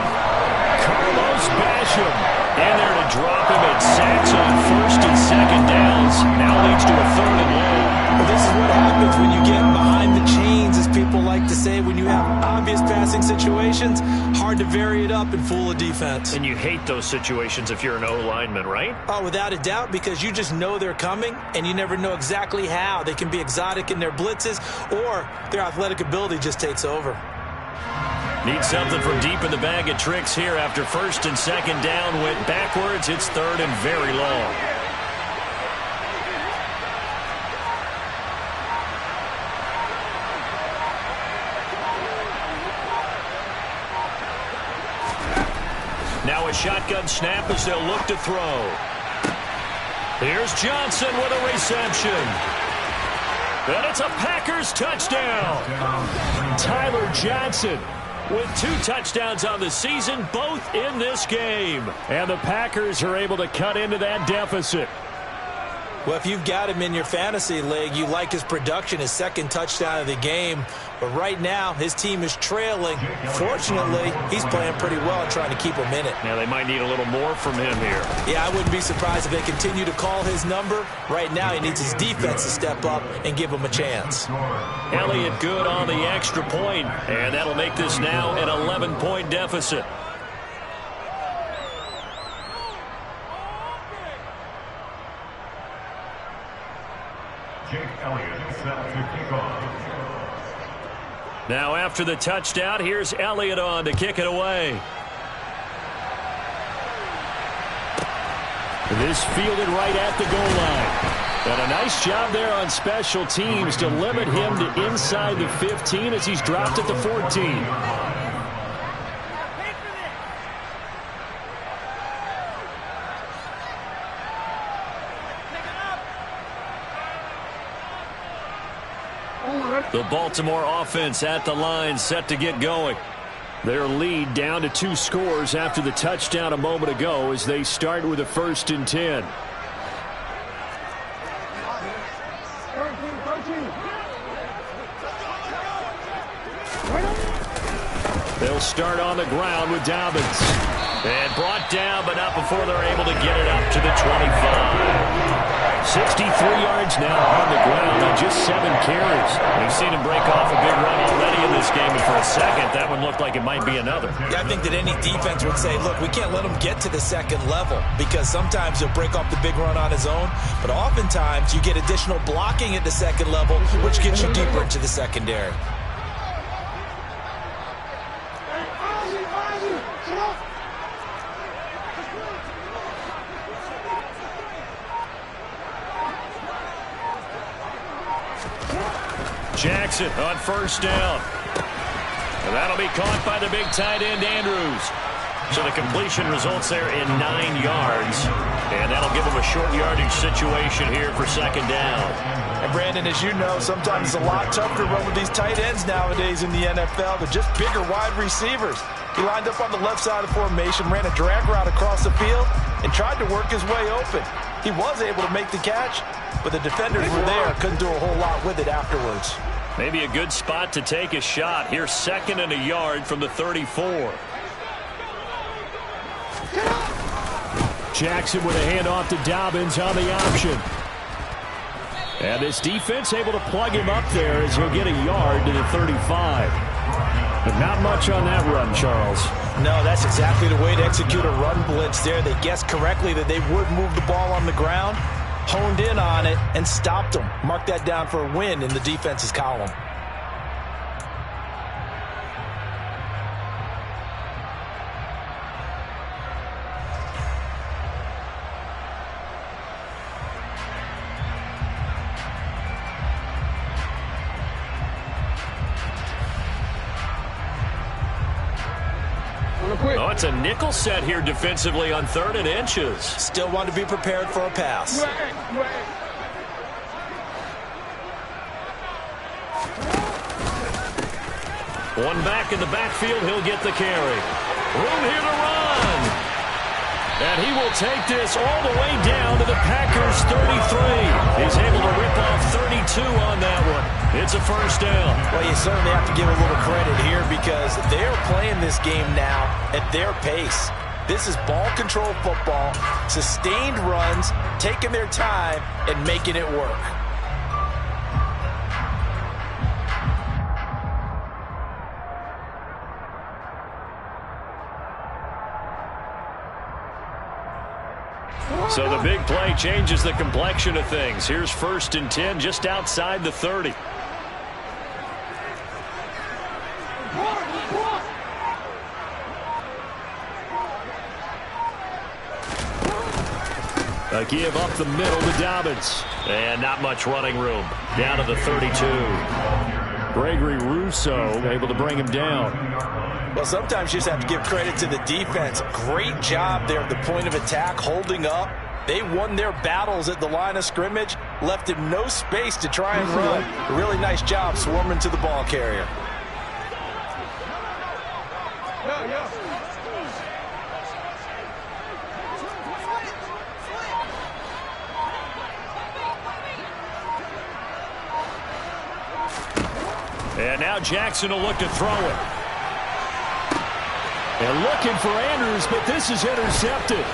Carlos Basham in there to drop him at sacks on first and second downs. Now leads to a third and long. Well, this is what happens when you get behind the chains, as people like to say. When you have obvious passing situations, hard to vary it up and fool a defense. And you hate those situations if you're an O-lineman, right? Oh, without a doubt, because you just know they're coming, and you never know exactly how. They can be exotic in their blitzes, or their athletic ability just takes over. Need something from deep in the bag of tricks here after first and second down went backwards. It's third and very long. Now a shotgun snap as they'll look to throw. Here's Johnson with a reception. And it's a Packers touchdown. Tyler Johnson with 2 touchdowns on the season, both in this game. And the Packers are able to cut into that deficit. Well, if you've got him in your fantasy league, you like his production, his second touchdown of the game. But right now, his team is trailing. Fortunately, he's playing pretty well and trying to keep him in it. Now, they might need a little more from him here. Yeah, I wouldn't be surprised if they continue to call his number. Right now, he needs his defense to step up and give him a chance. Elliott good on the extra point, and that'll make this now an 11-point deficit. Now after the touchdown, here's Elliott on to kick it away. This fielded right at the goal line. And a nice job there on special teams to limit him to inside the 15 as he's dropped at the 14. The Baltimore offense at the line, set to get going. Their lead down to 2 scores after the touchdown a moment ago as they start with a 1st and 10. They'll start on the ground with Dobbins. And brought down, but not before they're able to get it up to the 25. 63 yards now on the ground on just 7 carries. We've seen him break off a big run already in this game, and for a second, that one looked like it might be another. Yeah, I think that any defense would say, look, we can't let him get to the second level because sometimes he'll break off the big run on his own, but oftentimes you get additional blocking at the second level, which gets you deeper into the secondary. Jackson on first down. And that'll be caught by the big tight end, Andrews. So the completion results there in 9 yards. And that'll give him a short yardage situation here for second down. And Brandon, as you know, sometimes it's a lot tougher to run with these tight ends nowadays in the NFL. They're just bigger wide receivers. He lined up on the left side of the formation, ran a drag route across the field, and tried to work his way open. He was able to make the catch, but the defenders were there, couldn't do a whole lot with it afterwards. Maybe a good spot to take a shot. Here's 2nd and a yard from the 34. Jackson with a handoff to Dobbins on the option. And this defense able to plug him up there as he'll get a yard to the 35. But not much on that run, Charles. No, that's exactly the way to execute a run blitz there. They guessed correctly that they would move the ball on the ground, honed in on it, and stopped them. Mark that down for a win in the defense's column. Oh, it's a nickel set here defensively on 3rd and inches. Still want to be prepared for a pass. One back in the backfield, he'll get the carry. Room here to run. And he will take this all the way down to the Packers' 33. He's able to rip off 32 on that one. It's a first down. Well, you certainly have to give a little credit here because they are playing this game now at their pace. This is ball control football, sustained runs, taking their time, and making it work. So the big play changes the complexion of things. Here's 1st and 10 just outside the 30. A give up the middle to Dobbins. And not much running room. Down to the 32. Gregory Rousseau able to bring him down. Well, sometimes you just have to give credit to the defense. Great job there at the point of attack, holding up. They won their battles at the line of scrimmage, left him no space to try and run. A really nice job swarming to the ball carrier. And now Jackson will look to throw it. And looking for Andrews, but this is intercepted.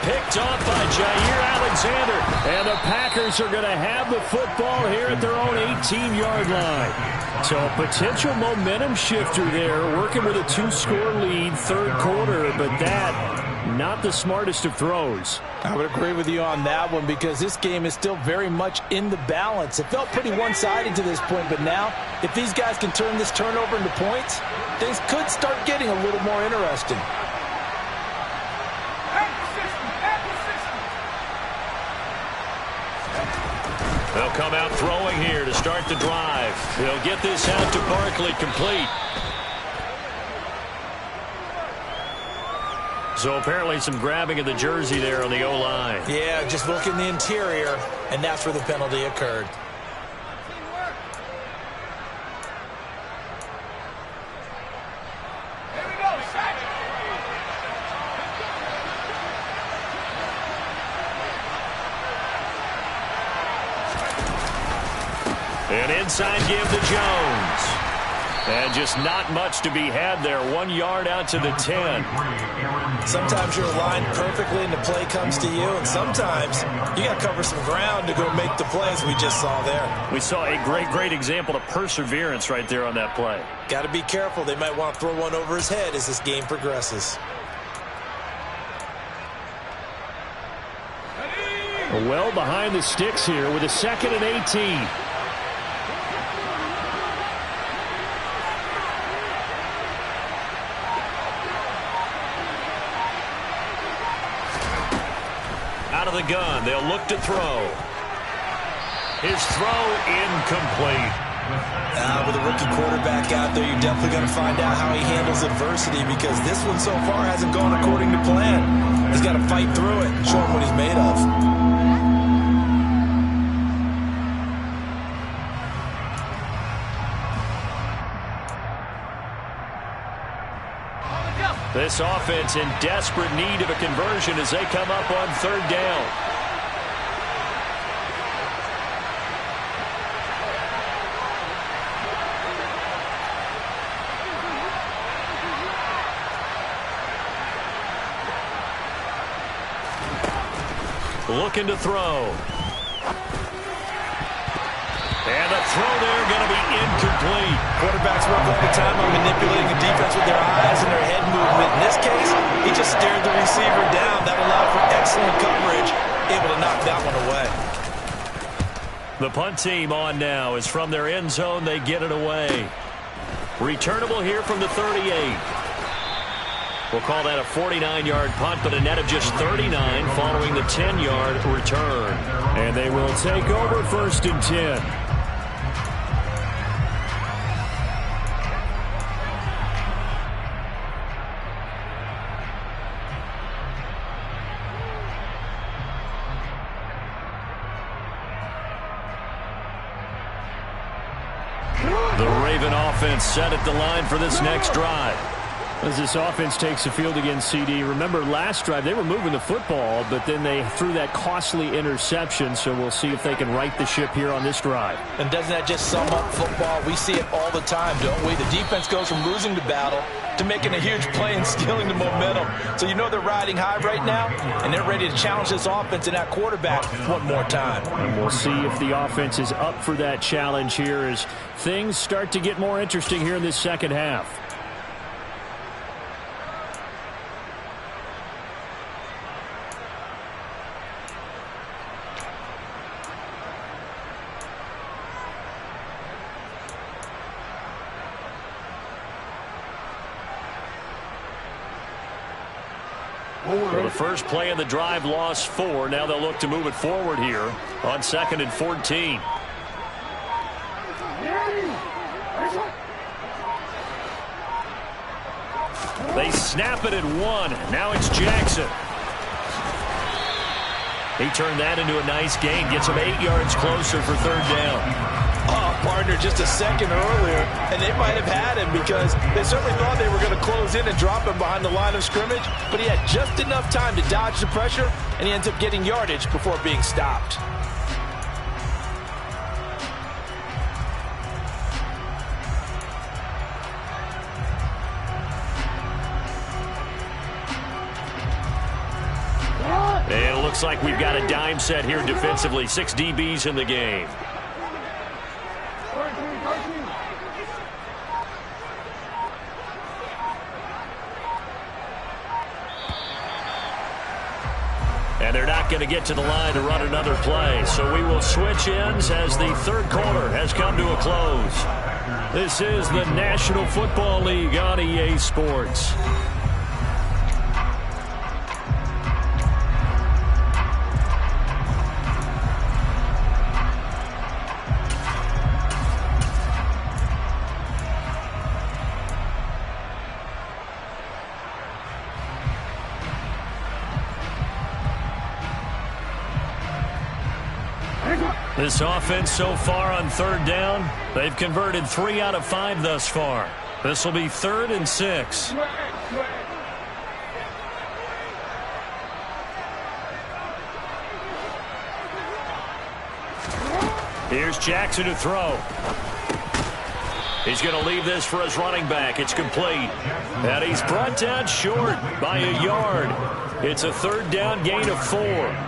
Picked off by Jair Alexander. And the Packers are going to have the football here at their own 18-yard line. So a potential momentum shifter there, working with a 2-score lead, 3rd quarter, but that, not the smartest of throws. I would agree with you on that one because this game is still very much in the balance. It felt pretty one-sided to this point, but now, if these guys can turn this turnover into points, things could start getting a little more interesting. They'll come out throwing here to start the drive. They'll get this out to Barkley complete. So apparently some grabbing of the jersey there on the O-line. Yeah, just look in the interior, and that's where the penalty occurred. An inside give to Jones. And just not much to be had there. 1 yard out to the 10. Sometimes you're aligned perfectly and the play comes to you, and sometimes you got to cover some ground to go make the plays we just saw there. We saw a great example of perseverance right there on that play. Got to be careful. They might want to throw one over his head as this game progresses. Well behind the sticks here with a 2nd and 18. Out of the gun, they'll look to throw. His throw incomplete. With a rookie quarterback out there, you're definitely going to find out how he handles adversity because this one so far hasn't gone according to plan. He's got to fight through it and show him what he's made of. This offense in desperate need of a conversion as they come up on 3rd down. Looking to throw. And the throw there going to be incomplete. incomplete. Quarterbacks work all the time on manipulating the defense with their eyes and their head movement. In this case, he just stared the receiver down. That allowed for excellent coverage, able to knock that one away. The punt team on now is from their end zone. They get it away. Returnable here from the 38. We'll call that a 49-yard punt, but a net of just 39 following the 10-yard return. And they will take over 1st and 10. The Raven offense set at the line for this next drive. As this offense takes the field against CD, remember last drive they were moving the football, but then they threw that costly interception, so we'll see if they can right the ship here on this drive. And doesn't that just sum up football? We see it all the time, don't we? The defense goes from losing the battle to making a huge play and stealing the momentum. So you know they're riding high right now, and they're ready to challenge this offense and that quarterback one more time. And we'll see if the offense is up for that challenge here as things start to get more interesting here in this second half. So the first play of the drive lost 4. Now they'll look to move it forward here on 2nd and 14. They snap it at 1. Now it's Jackson. He turned that into a nice gain. Gets him 8 yards closer for 3rd down. Partner just a second earlier, and they might have had him because they certainly thought they were going to close in and drop him behind the line of scrimmage, but he had just enough time to dodge the pressure, and he ends up getting yardage before being stopped. And it looks like we've got a dime set here defensively. 6 DBs in the game. And they're not going to get to the line to run another play. So we will switch ends as the 3rd quarter has come to a close. This is the National Football League on EA Sports. This offense so far on 3rd down, they've converted 3 out of 5 thus far. This will be 3rd and 6. Here's Jackson to throw. He's going to leave this for his running back. It's complete. And he's brought down short by a yard. It's a 3rd down gain of 4.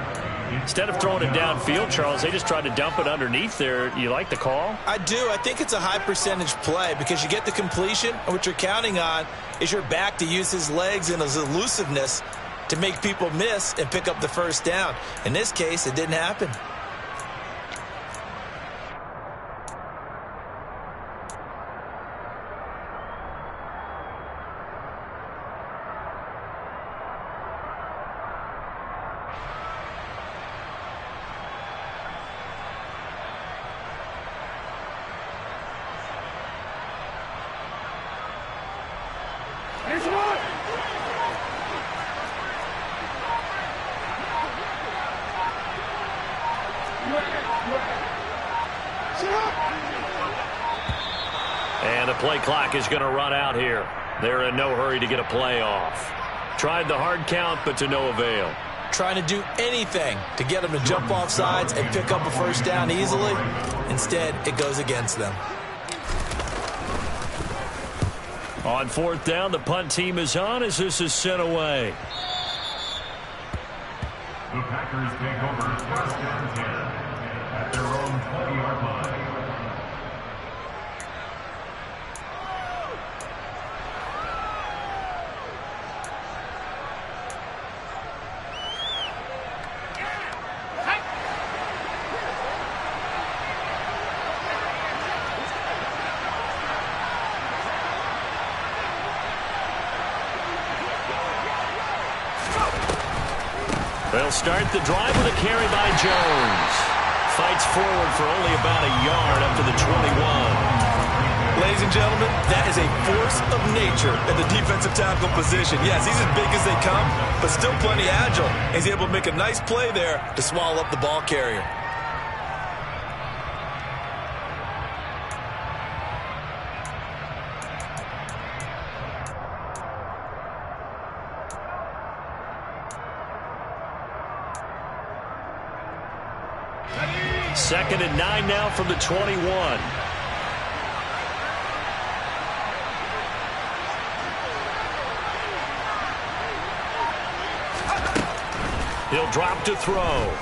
Instead of throwing it downfield, Charles, they just tried to dump it underneath there. You like the call? I do. I think it's a high percentage play because you get the completion, and what you're counting on is your back to use his legs and his elusiveness to make people miss and pick up the 1st down. In this case, it didn't happen. And the play clock is going to run out here. They're in no hurry to get a play off. Tried the hard count, but to no avail. Trying to do anything to get them to jump off sides and pick up a 1st down easily. Instead, it goes against them. On 4th down, the punt team is on as this is sent away. The Packers take over 1st and 10 at their own 20-yard line. They'll start the drive with a carry by Jones. Fights forward for only about a yard up to the 21. Ladies and gentlemen, that is a force of nature in the defensive tackle position. Yes, he's as big as they come, but still plenty agile. He's able to make a nice play there to swallow up the ball carrier. Second and 9 now from the 21. He'll drop to throw.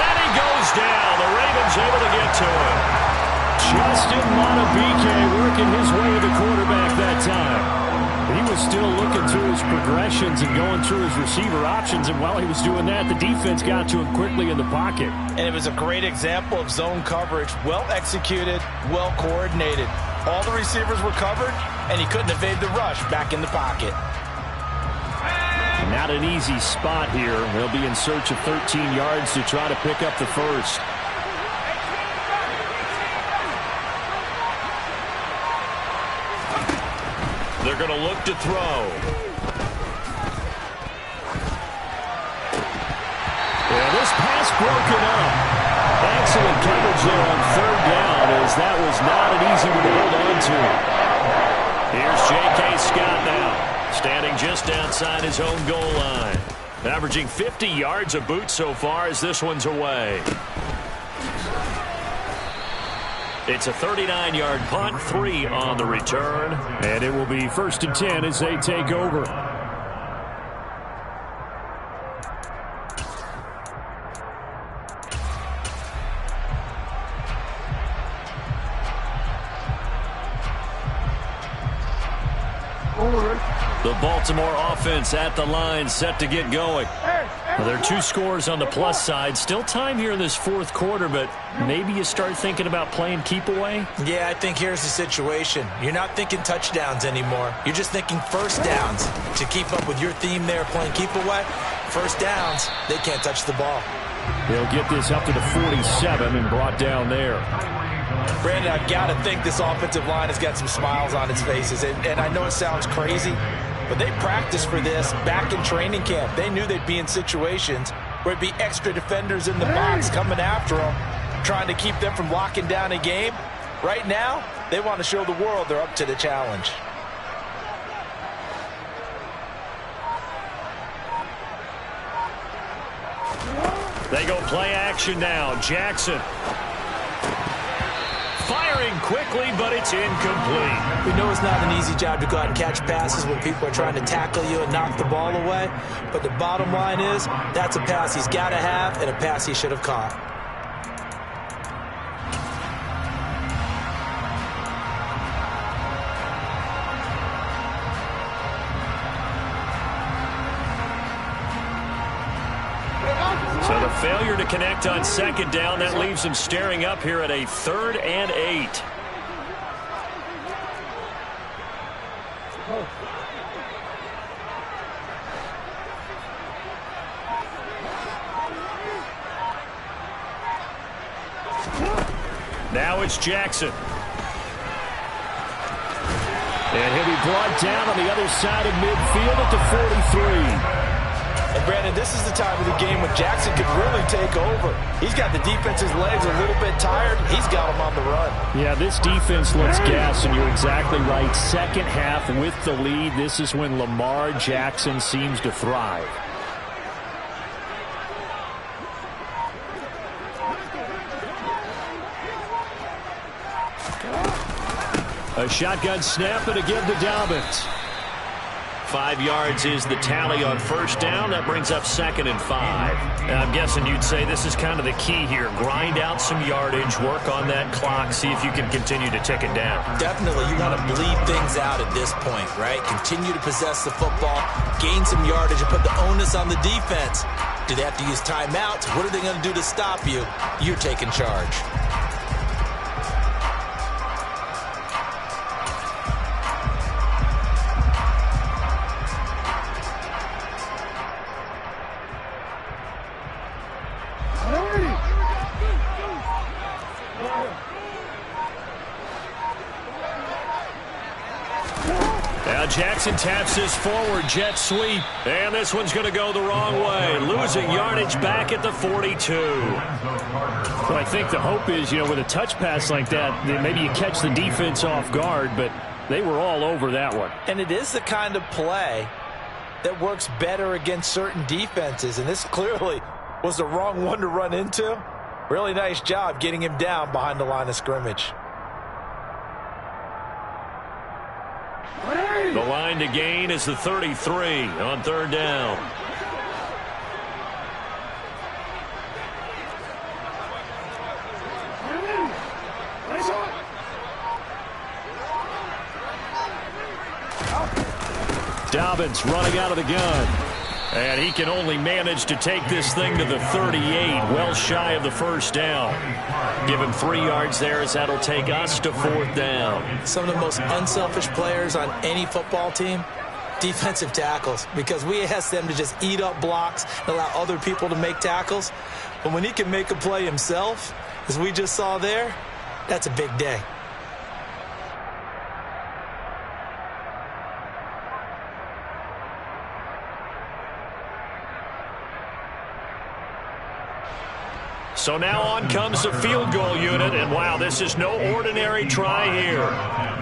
And he goes down. The Ravens able to get to him. Justin Madubuike working his way to the quarterback that time. He was still looking through his progressions and going through his receiver options, and while he was doing that, the defense got to him quickly in the pocket. And it was a great example of zone coverage. Well executed, well coordinated. All the receivers were covered, and he couldn't evade the rush back in the pocket. Not an easy spot here. They'll be in search of 13 yards to try to pick up the first. They're going to look to throw. Yeah, this pass broken up. Excellent coverage there on third down, as that was not an easy one to hold on to. Here's J.K. Scott now, standing just outside his own goal line. Averaging 50 yards a boot so far as this one's away. It's a 39-yard punt, 3 on the return. And it will be 1st and 10 as they take over. The Baltimore offense at the line, set to get going. Well, there are 2 scores on the plus side. Still time here in this fourth quarter, but maybe you start thinking about playing keep away? Yeah, I think here's the situation. You're not thinking touchdowns anymore. You're just thinking first downs. To keep up with your theme there, playing keep away, first downs, they can't touch the ball. They'll get this up to the 47 and brought down there. Brandon, I've got to think this offensive line has got some smiles on its faces. And I know it sounds crazy, but they practiced for this back in training camp. They knew they'd be in situations where it'd be extra defenders in the box coming after them, trying to keep them from locking down a game. Right now, they want to show the world they're up to the challenge. They go play action now. Jackson. Firing quickly, but it's incomplete. We know it's not an easy job to go out and catch passes when people are trying to tackle you and knock the ball away. But the bottom line is, that's a pass he's got to have and a pass he should have caught. So the failure to connect on second down, that leaves him staring up here at a 3rd and 8. Now it's Jackson. And he'll be brought down on the other side of midfield at the 43. And Brandon, this is the time of the game when Jackson could really take over. He's got the defense's legs a little bit tired. He's got them on the run. Yeah, this defense looks gassed, and you're exactly right. Second half with the lead, this is when Lamar Jackson seems to thrive. A shotgun snap and a give to Dobbins. 5 yards is the tally on first down. That brings up 2nd and 5. And I'm guessing you'd say this is kind of the key here. Grind out some yardage, work on that clock, see if you can continue to tick it down. Definitely. You want to bleed things out at this point, right? Continue to possess the football, gain some yardage, and put the onus on the defense. Do they have to use timeouts? What are they going to do to stop you? You're taking charge. Jackson taps this forward jet sweep. And this one's going to go the wrong way. Losing yardage back at the 42. Well, I think the hope is, with a touch pass like that, maybe you catch the defense off guard, but they were all over that one. And it is the kind of play that works better against certain defenses, and this clearly was the wrong one to run into. Really nice job getting him down behind the line of scrimmage. The line to gain is the 33 on third down. Dobbins running out of the gun. And he can only manage to take this thing to the 38, well shy of the first down. Give him 3 yards there as that'll take us to fourth down. Some of the most unselfish players on any football team, defensive tackles, because we ask them to just eat up blocks and allow other people to make tackles. But when he can make a play himself, as we just saw there, that's a big day. So now on comes the field goal unit, and wow, this is no ordinary try here.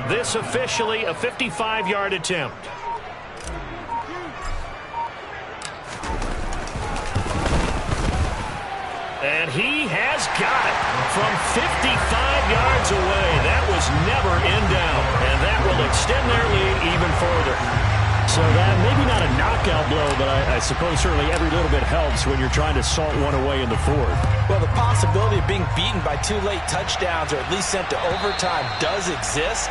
This officially a 55-yard attempt. And he has got it from 55 yards away. That was never in doubt, and that will extend their lead even further. So that maybe not a knockout blow, but I suppose certainly every little bit helps when you're trying to salt one away in the fourth. Well, the possibility of being beaten by 2 late touchdowns or at least sent to overtime does exist,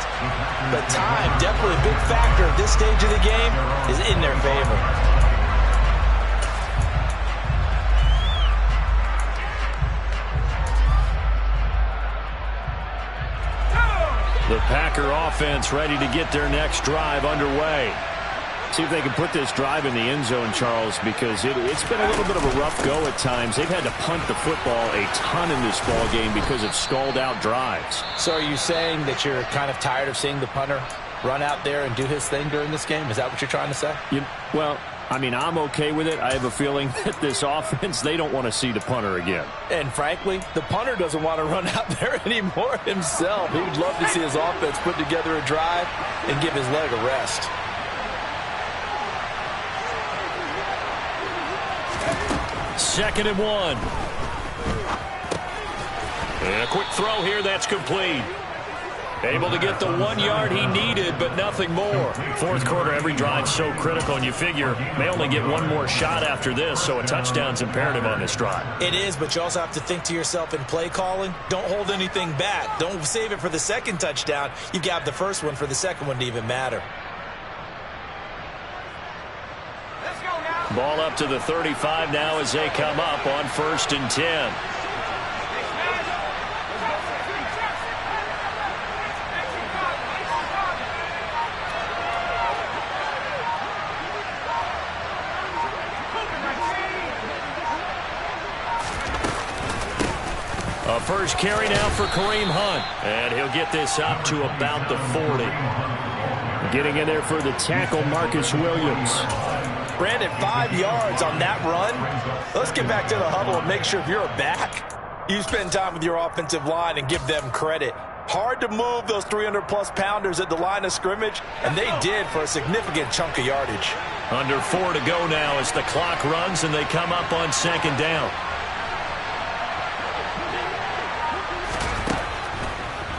but time, definitely a big factor at this stage of the game, is in their favor. The Packer offense ready to get their next drive underway. See if they can put this drive in the end zone, Charles, because it's been a little bit of a rough go at times. They've had to punt the football a ton in this ball game because of stalled-out drives. So are you saying that you're kind of tired of seeing the punter run out there and do his thing during this game? Is that what you're trying to say? Well, I mean, I'm okay with it. I have a feeling that this offense, they don't want to see the punter again. And frankly, the punter doesn't want to run out there anymore himself. He would love to see his offense put together a drive and give his leg a rest. Second and 1. And a quick throw here, that's complete. Able to get the 1 yard he needed, but nothing more. Fourth quarter, every drive so critical, and you figure may only get one more shot after this, so a touchdown's imperative on this drive. It is, but you also have to think to yourself in play calling, don't hold anything back. Don't save it for the second touchdown. You've got the first one for the second one to even matter. Ball up to the 35 now as they come up on 1st and 10. A first carry now for Kareem Hunt, and he'll get this up to about the 40. Getting in there for the tackle, Marcus Williams. Brandon, 5 yards on that run. Let's get back to the huddle and make sure if you're a back, you spend time with your offensive line and give them credit. Hard to move those 300-plus pounders at the line of scrimmage, and they did for a significant chunk of yardage. Under 4 to go now as the clock runs and they come up on 2nd down.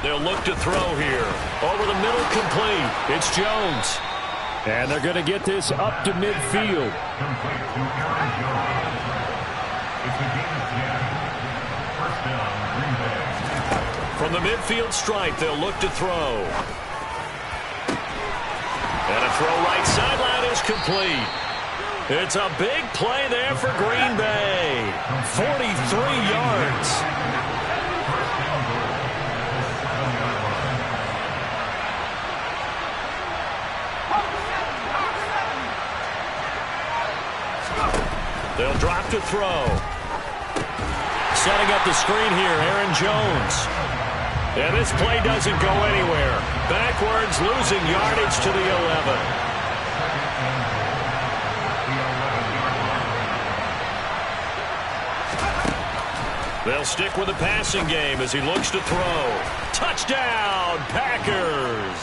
They'll look to throw here. Over the middle, complete. It's Jones. And they're going to get this up to midfield. From the midfield stripe, they'll look to throw. And a throw right sideline is complete. It's a big play there for Green Bay. 43 yards. They'll drop to throw. Setting up the screen here, Aaron Jones. And this play doesn't go anywhere. backwards, losing yardage to the 11. They'll stick with the passing game as he looks to throw. Touchdown, Packers!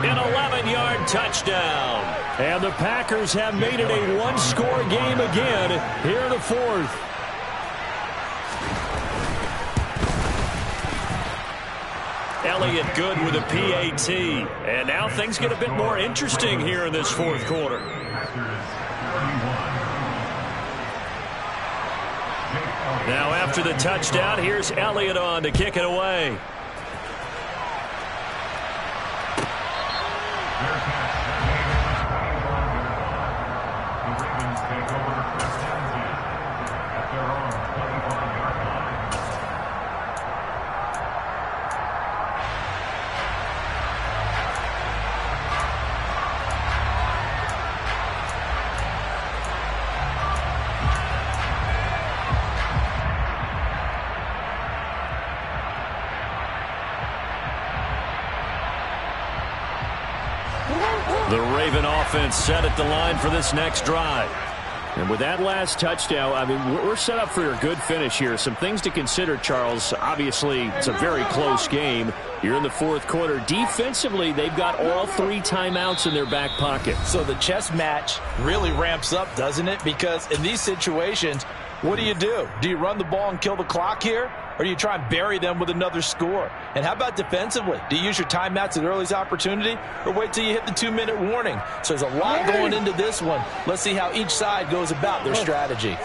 An 11-yard touchdown. And the Packers have made it a one-score game again here in the fourth. Elliott good with a PAT. And now things get a bit more interesting here in this fourth quarter. Now after the touchdown, here's Elliott on to kick it away. The Raven offense set at the line for this next drive. And with that last touchdown, I mean, we're set up for a good finish here. Some things to consider, Charles. Obviously, it's a very close game. You're in the fourth quarter. Defensively, they've got all 3 timeouts in their back pocket. So the chess match really ramps up, doesn't it? Because in these situations, what do? Do you run the ball and kill the clock here? Or do you try and bury them with another score? And how about defensively? Do you use your timeouts at earliest opportunity or wait till you hit the 2-minute warning? So there's a lot going into this one. Let's see how each side goes about their strategy.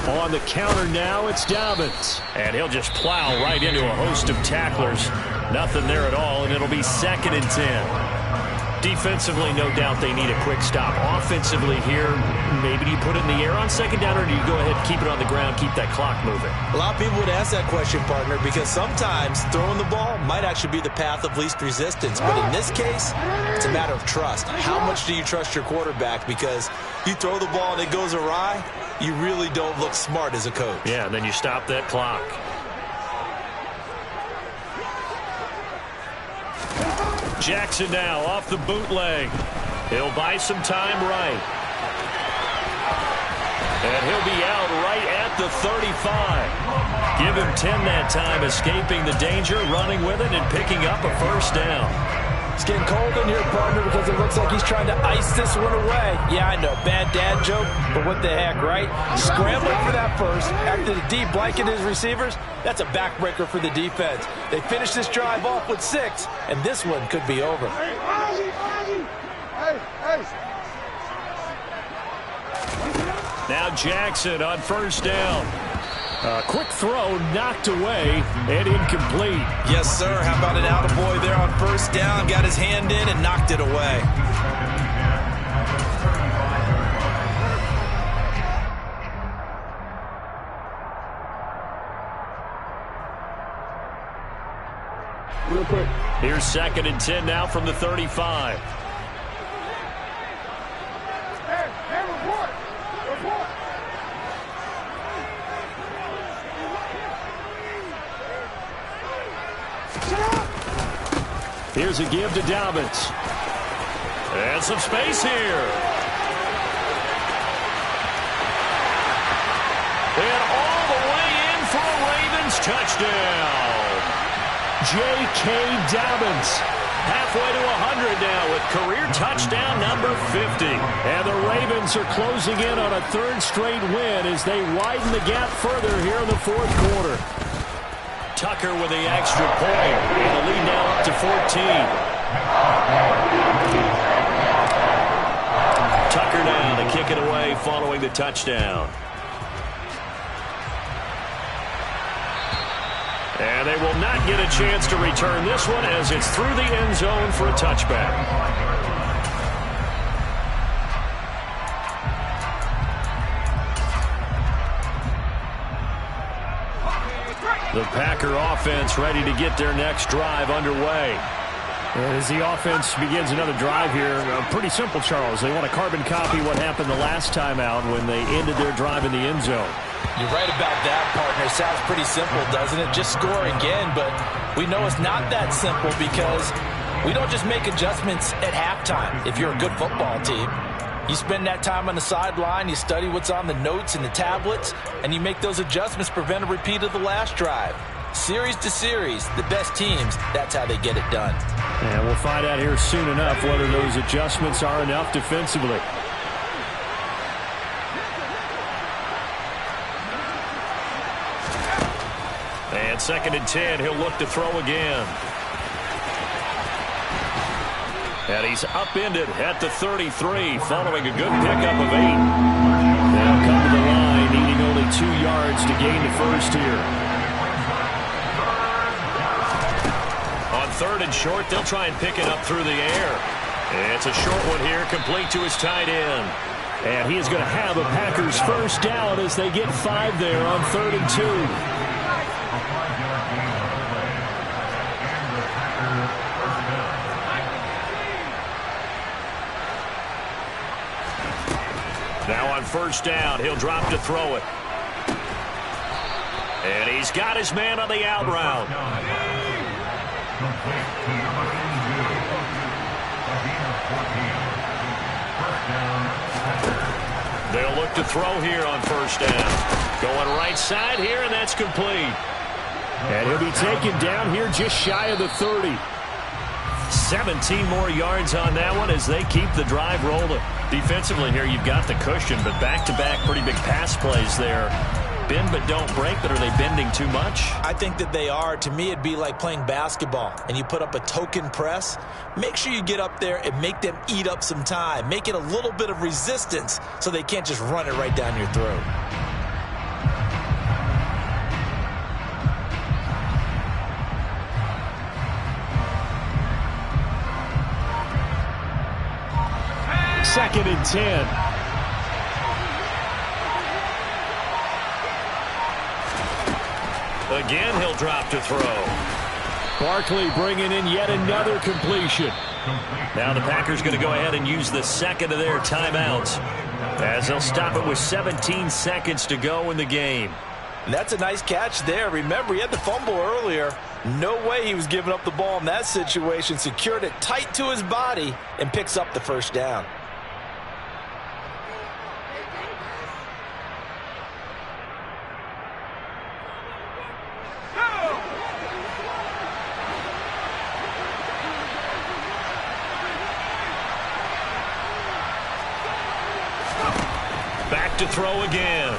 On the counter now, it's Dobbins. And he'll just plow right into a host of tacklers. Nothing there at all, and it'll be 2nd and 10. Defensively, no doubt they need a quick stop. Offensively here, maybe do you put it in the air on 2nd down, or do you go ahead and keep it on the ground, keep that clock moving? A lot of people would ask that question, partner, because sometimes throwing the ball might actually be the path of least resistance. But in this case, it's a matter of trust. How much do you trust your quarterback? Because you throw the ball and it goes awry, you really don't look smart as a coach. Yeah, and then you stop that clock. Jackson now off the bootleg. He'll buy some time right. And he'll be out right at the 35. Give him 10 that time, escaping the danger, running with it, and picking up a first down. It's getting cold in here, partner, because it looks like he's trying to ice this one away. Yeah, I know, bad dad joke, but what the heck, right? Scrambling for that first after the deep blanket his receivers. That's a backbreaker for the defense. They finished this drive off with 6, and this one could be over. Now Jackson on first down. Quick throw, knocked away, and incomplete. Yes, sir. How about an attaboy there on first down? Got his hand in and knocked it away. Real quick. Here's 2nd and 10 now from the 35. Here's a give to Dobbins. And some space here. And all the way in for a Ravens touchdown. J.K. Dobbins. Halfway to 100 now with career touchdown number 50. And the Ravens are closing in on a 3rd straight win as they widen the gap further here in the fourth quarter. Tucker with the extra point, and the lead now up to 14. Tucker now to kick it away following the touchdown. And they will not get a chance to return this one as it's through the end zone for a touchback. The Packer offense ready to get their next drive underway. As the offense begins another drive here, pretty simple, Charles. They want to carbon copy what happened the last time out when they ended their drive in the end zone. You're right about that, partner. Sounds pretty simple, doesn't it? Just score again, but we know it's not that simple because we don't just make adjustments at halftime if you're a good football team. You spend that time on the sideline, you study what's on the notes and the tablets, and you make those adjustments to prevent a repeat of the last drive. Series to series, the best teams, that's how they get it done. And we'll find out here soon enough whether those adjustments are enough defensively. And 2nd and 10, he'll look to throw again. And he's upended at the 33, following a good pickup of 8. Now come to the line, needing only 2 yards to gain the first here. On 3rd and short, they'll try and pick it up through the air. It's a short one here, complete to his tight end. And he is going to have a Packers first down as they get 5 there on 3rd and 2. Now on 1st down, he'll drop to throw it. And he's got his man on the out route. They'll look to throw here on 1st down. Going right side here, and that's complete. And he'll be taken down here just shy of the 30. 17 more yards on that one as they keep the drive rolling. Defensively here, you've got the cushion, but back-to-back pretty big pass plays there. Bend but don't break, but are they bending too much? I think that they are. To me, it'd be like playing basketball, and you put up a token press. Make sure you get up there and make them eat up some time. Make it a little bit of resistance so they can't just run it right down your throat. Second and 10. Again, he'll drop to throw. Barkley bringing in yet another completion. Now the Packers going to go ahead and use the 2nd of their timeouts as they'll stop it with 17 seconds to go in the game. And that's a nice catch there. Remember, he had the fumble earlier. No way he was giving up the ball in that situation. Secured it tight to his body and picks up the first down. Back to throw again.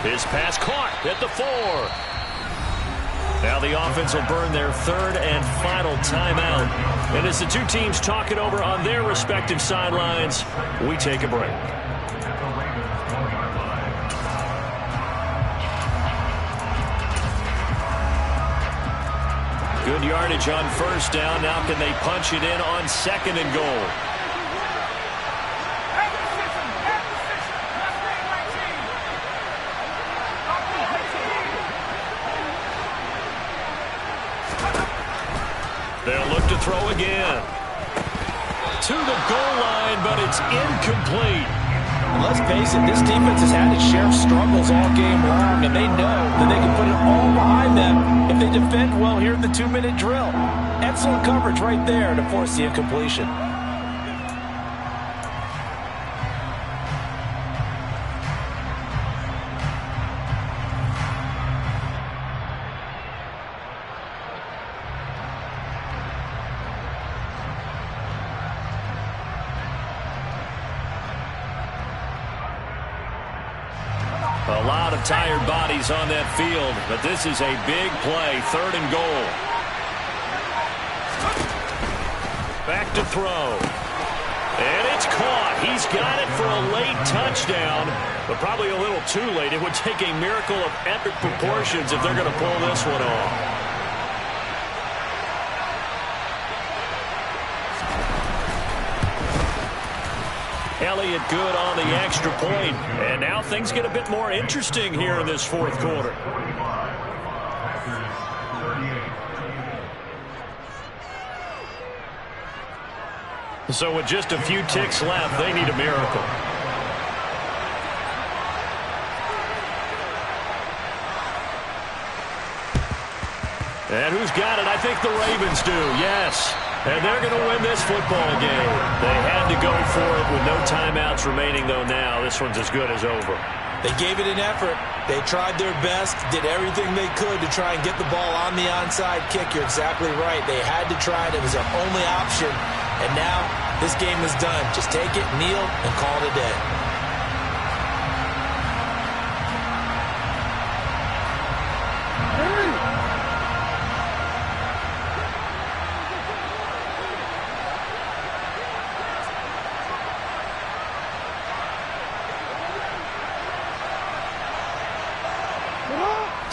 His pass caught at the 4. Now the offense will burn their 3rd and final timeout. And as the two teams talk it over on their respective sidelines, we take a break. Good yardage on 1st down. Now can they punch it in on 2nd and goal? They'll look to throw again. To the goal line, but it's incomplete. And let's face it, this defense has had its share of struggles all game long, and they know that they can put it all behind them if they defend well here in the 2-minute drill. Excellent coverage right there to force the incompletion. A lot of tired bodies on that field, but this is a big play, 3rd and goal. Back to throw. And it's caught. He's got it for a late touchdown, but probably a little too late. It would take a miracle of epic proportions if they're going to pull this one off. Elliott good on the extra point. And now things get a bit more interesting here in this 4th quarter. 38. So with just a few ticks left, they need a miracle. And who's got it? I think the Ravens do, yes. And they're going to win this football game. They had to go for it with no timeouts remaining, though now. This one's as good as over. They gave it an effort. They tried their best, did everything they could to try and get the ball on the onside kick. You're exactly right. They had to try it. It was their only option. And now this game is done. Just take it, kneel, and call it a day.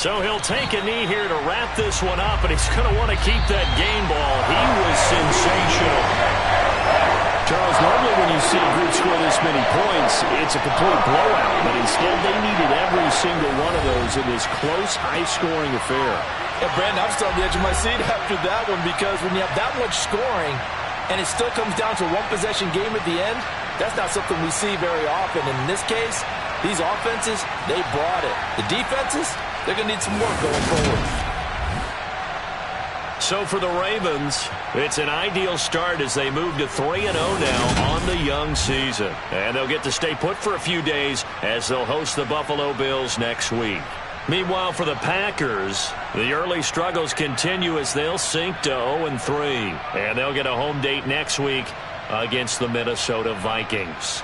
So he'll take a knee here to wrap this one up, and he's going to want to keep that game ball. He was sensational. Charles, normally when you see a group score this many points, it's a complete blowout. But instead, they needed every single one of those in this close, high-scoring affair. Yeah, Brandon, I'm still on the edge of my seat after that one, because when you have that much scoring and it still comes down to a one-possession game at the end, that's not something we see very often. And in this case, these offenses, they brought it. The defenses, they're going to need some work going forward. So for the Ravens, it's an ideal start as they move to 3-0 now on the young season. And they'll get to stay put for a few days as they'll host the Buffalo Bills next week. Meanwhile, for the Packers, the early struggles continue as they'll sink to 0-3. And they'll get a home date next week against the Minnesota Vikings.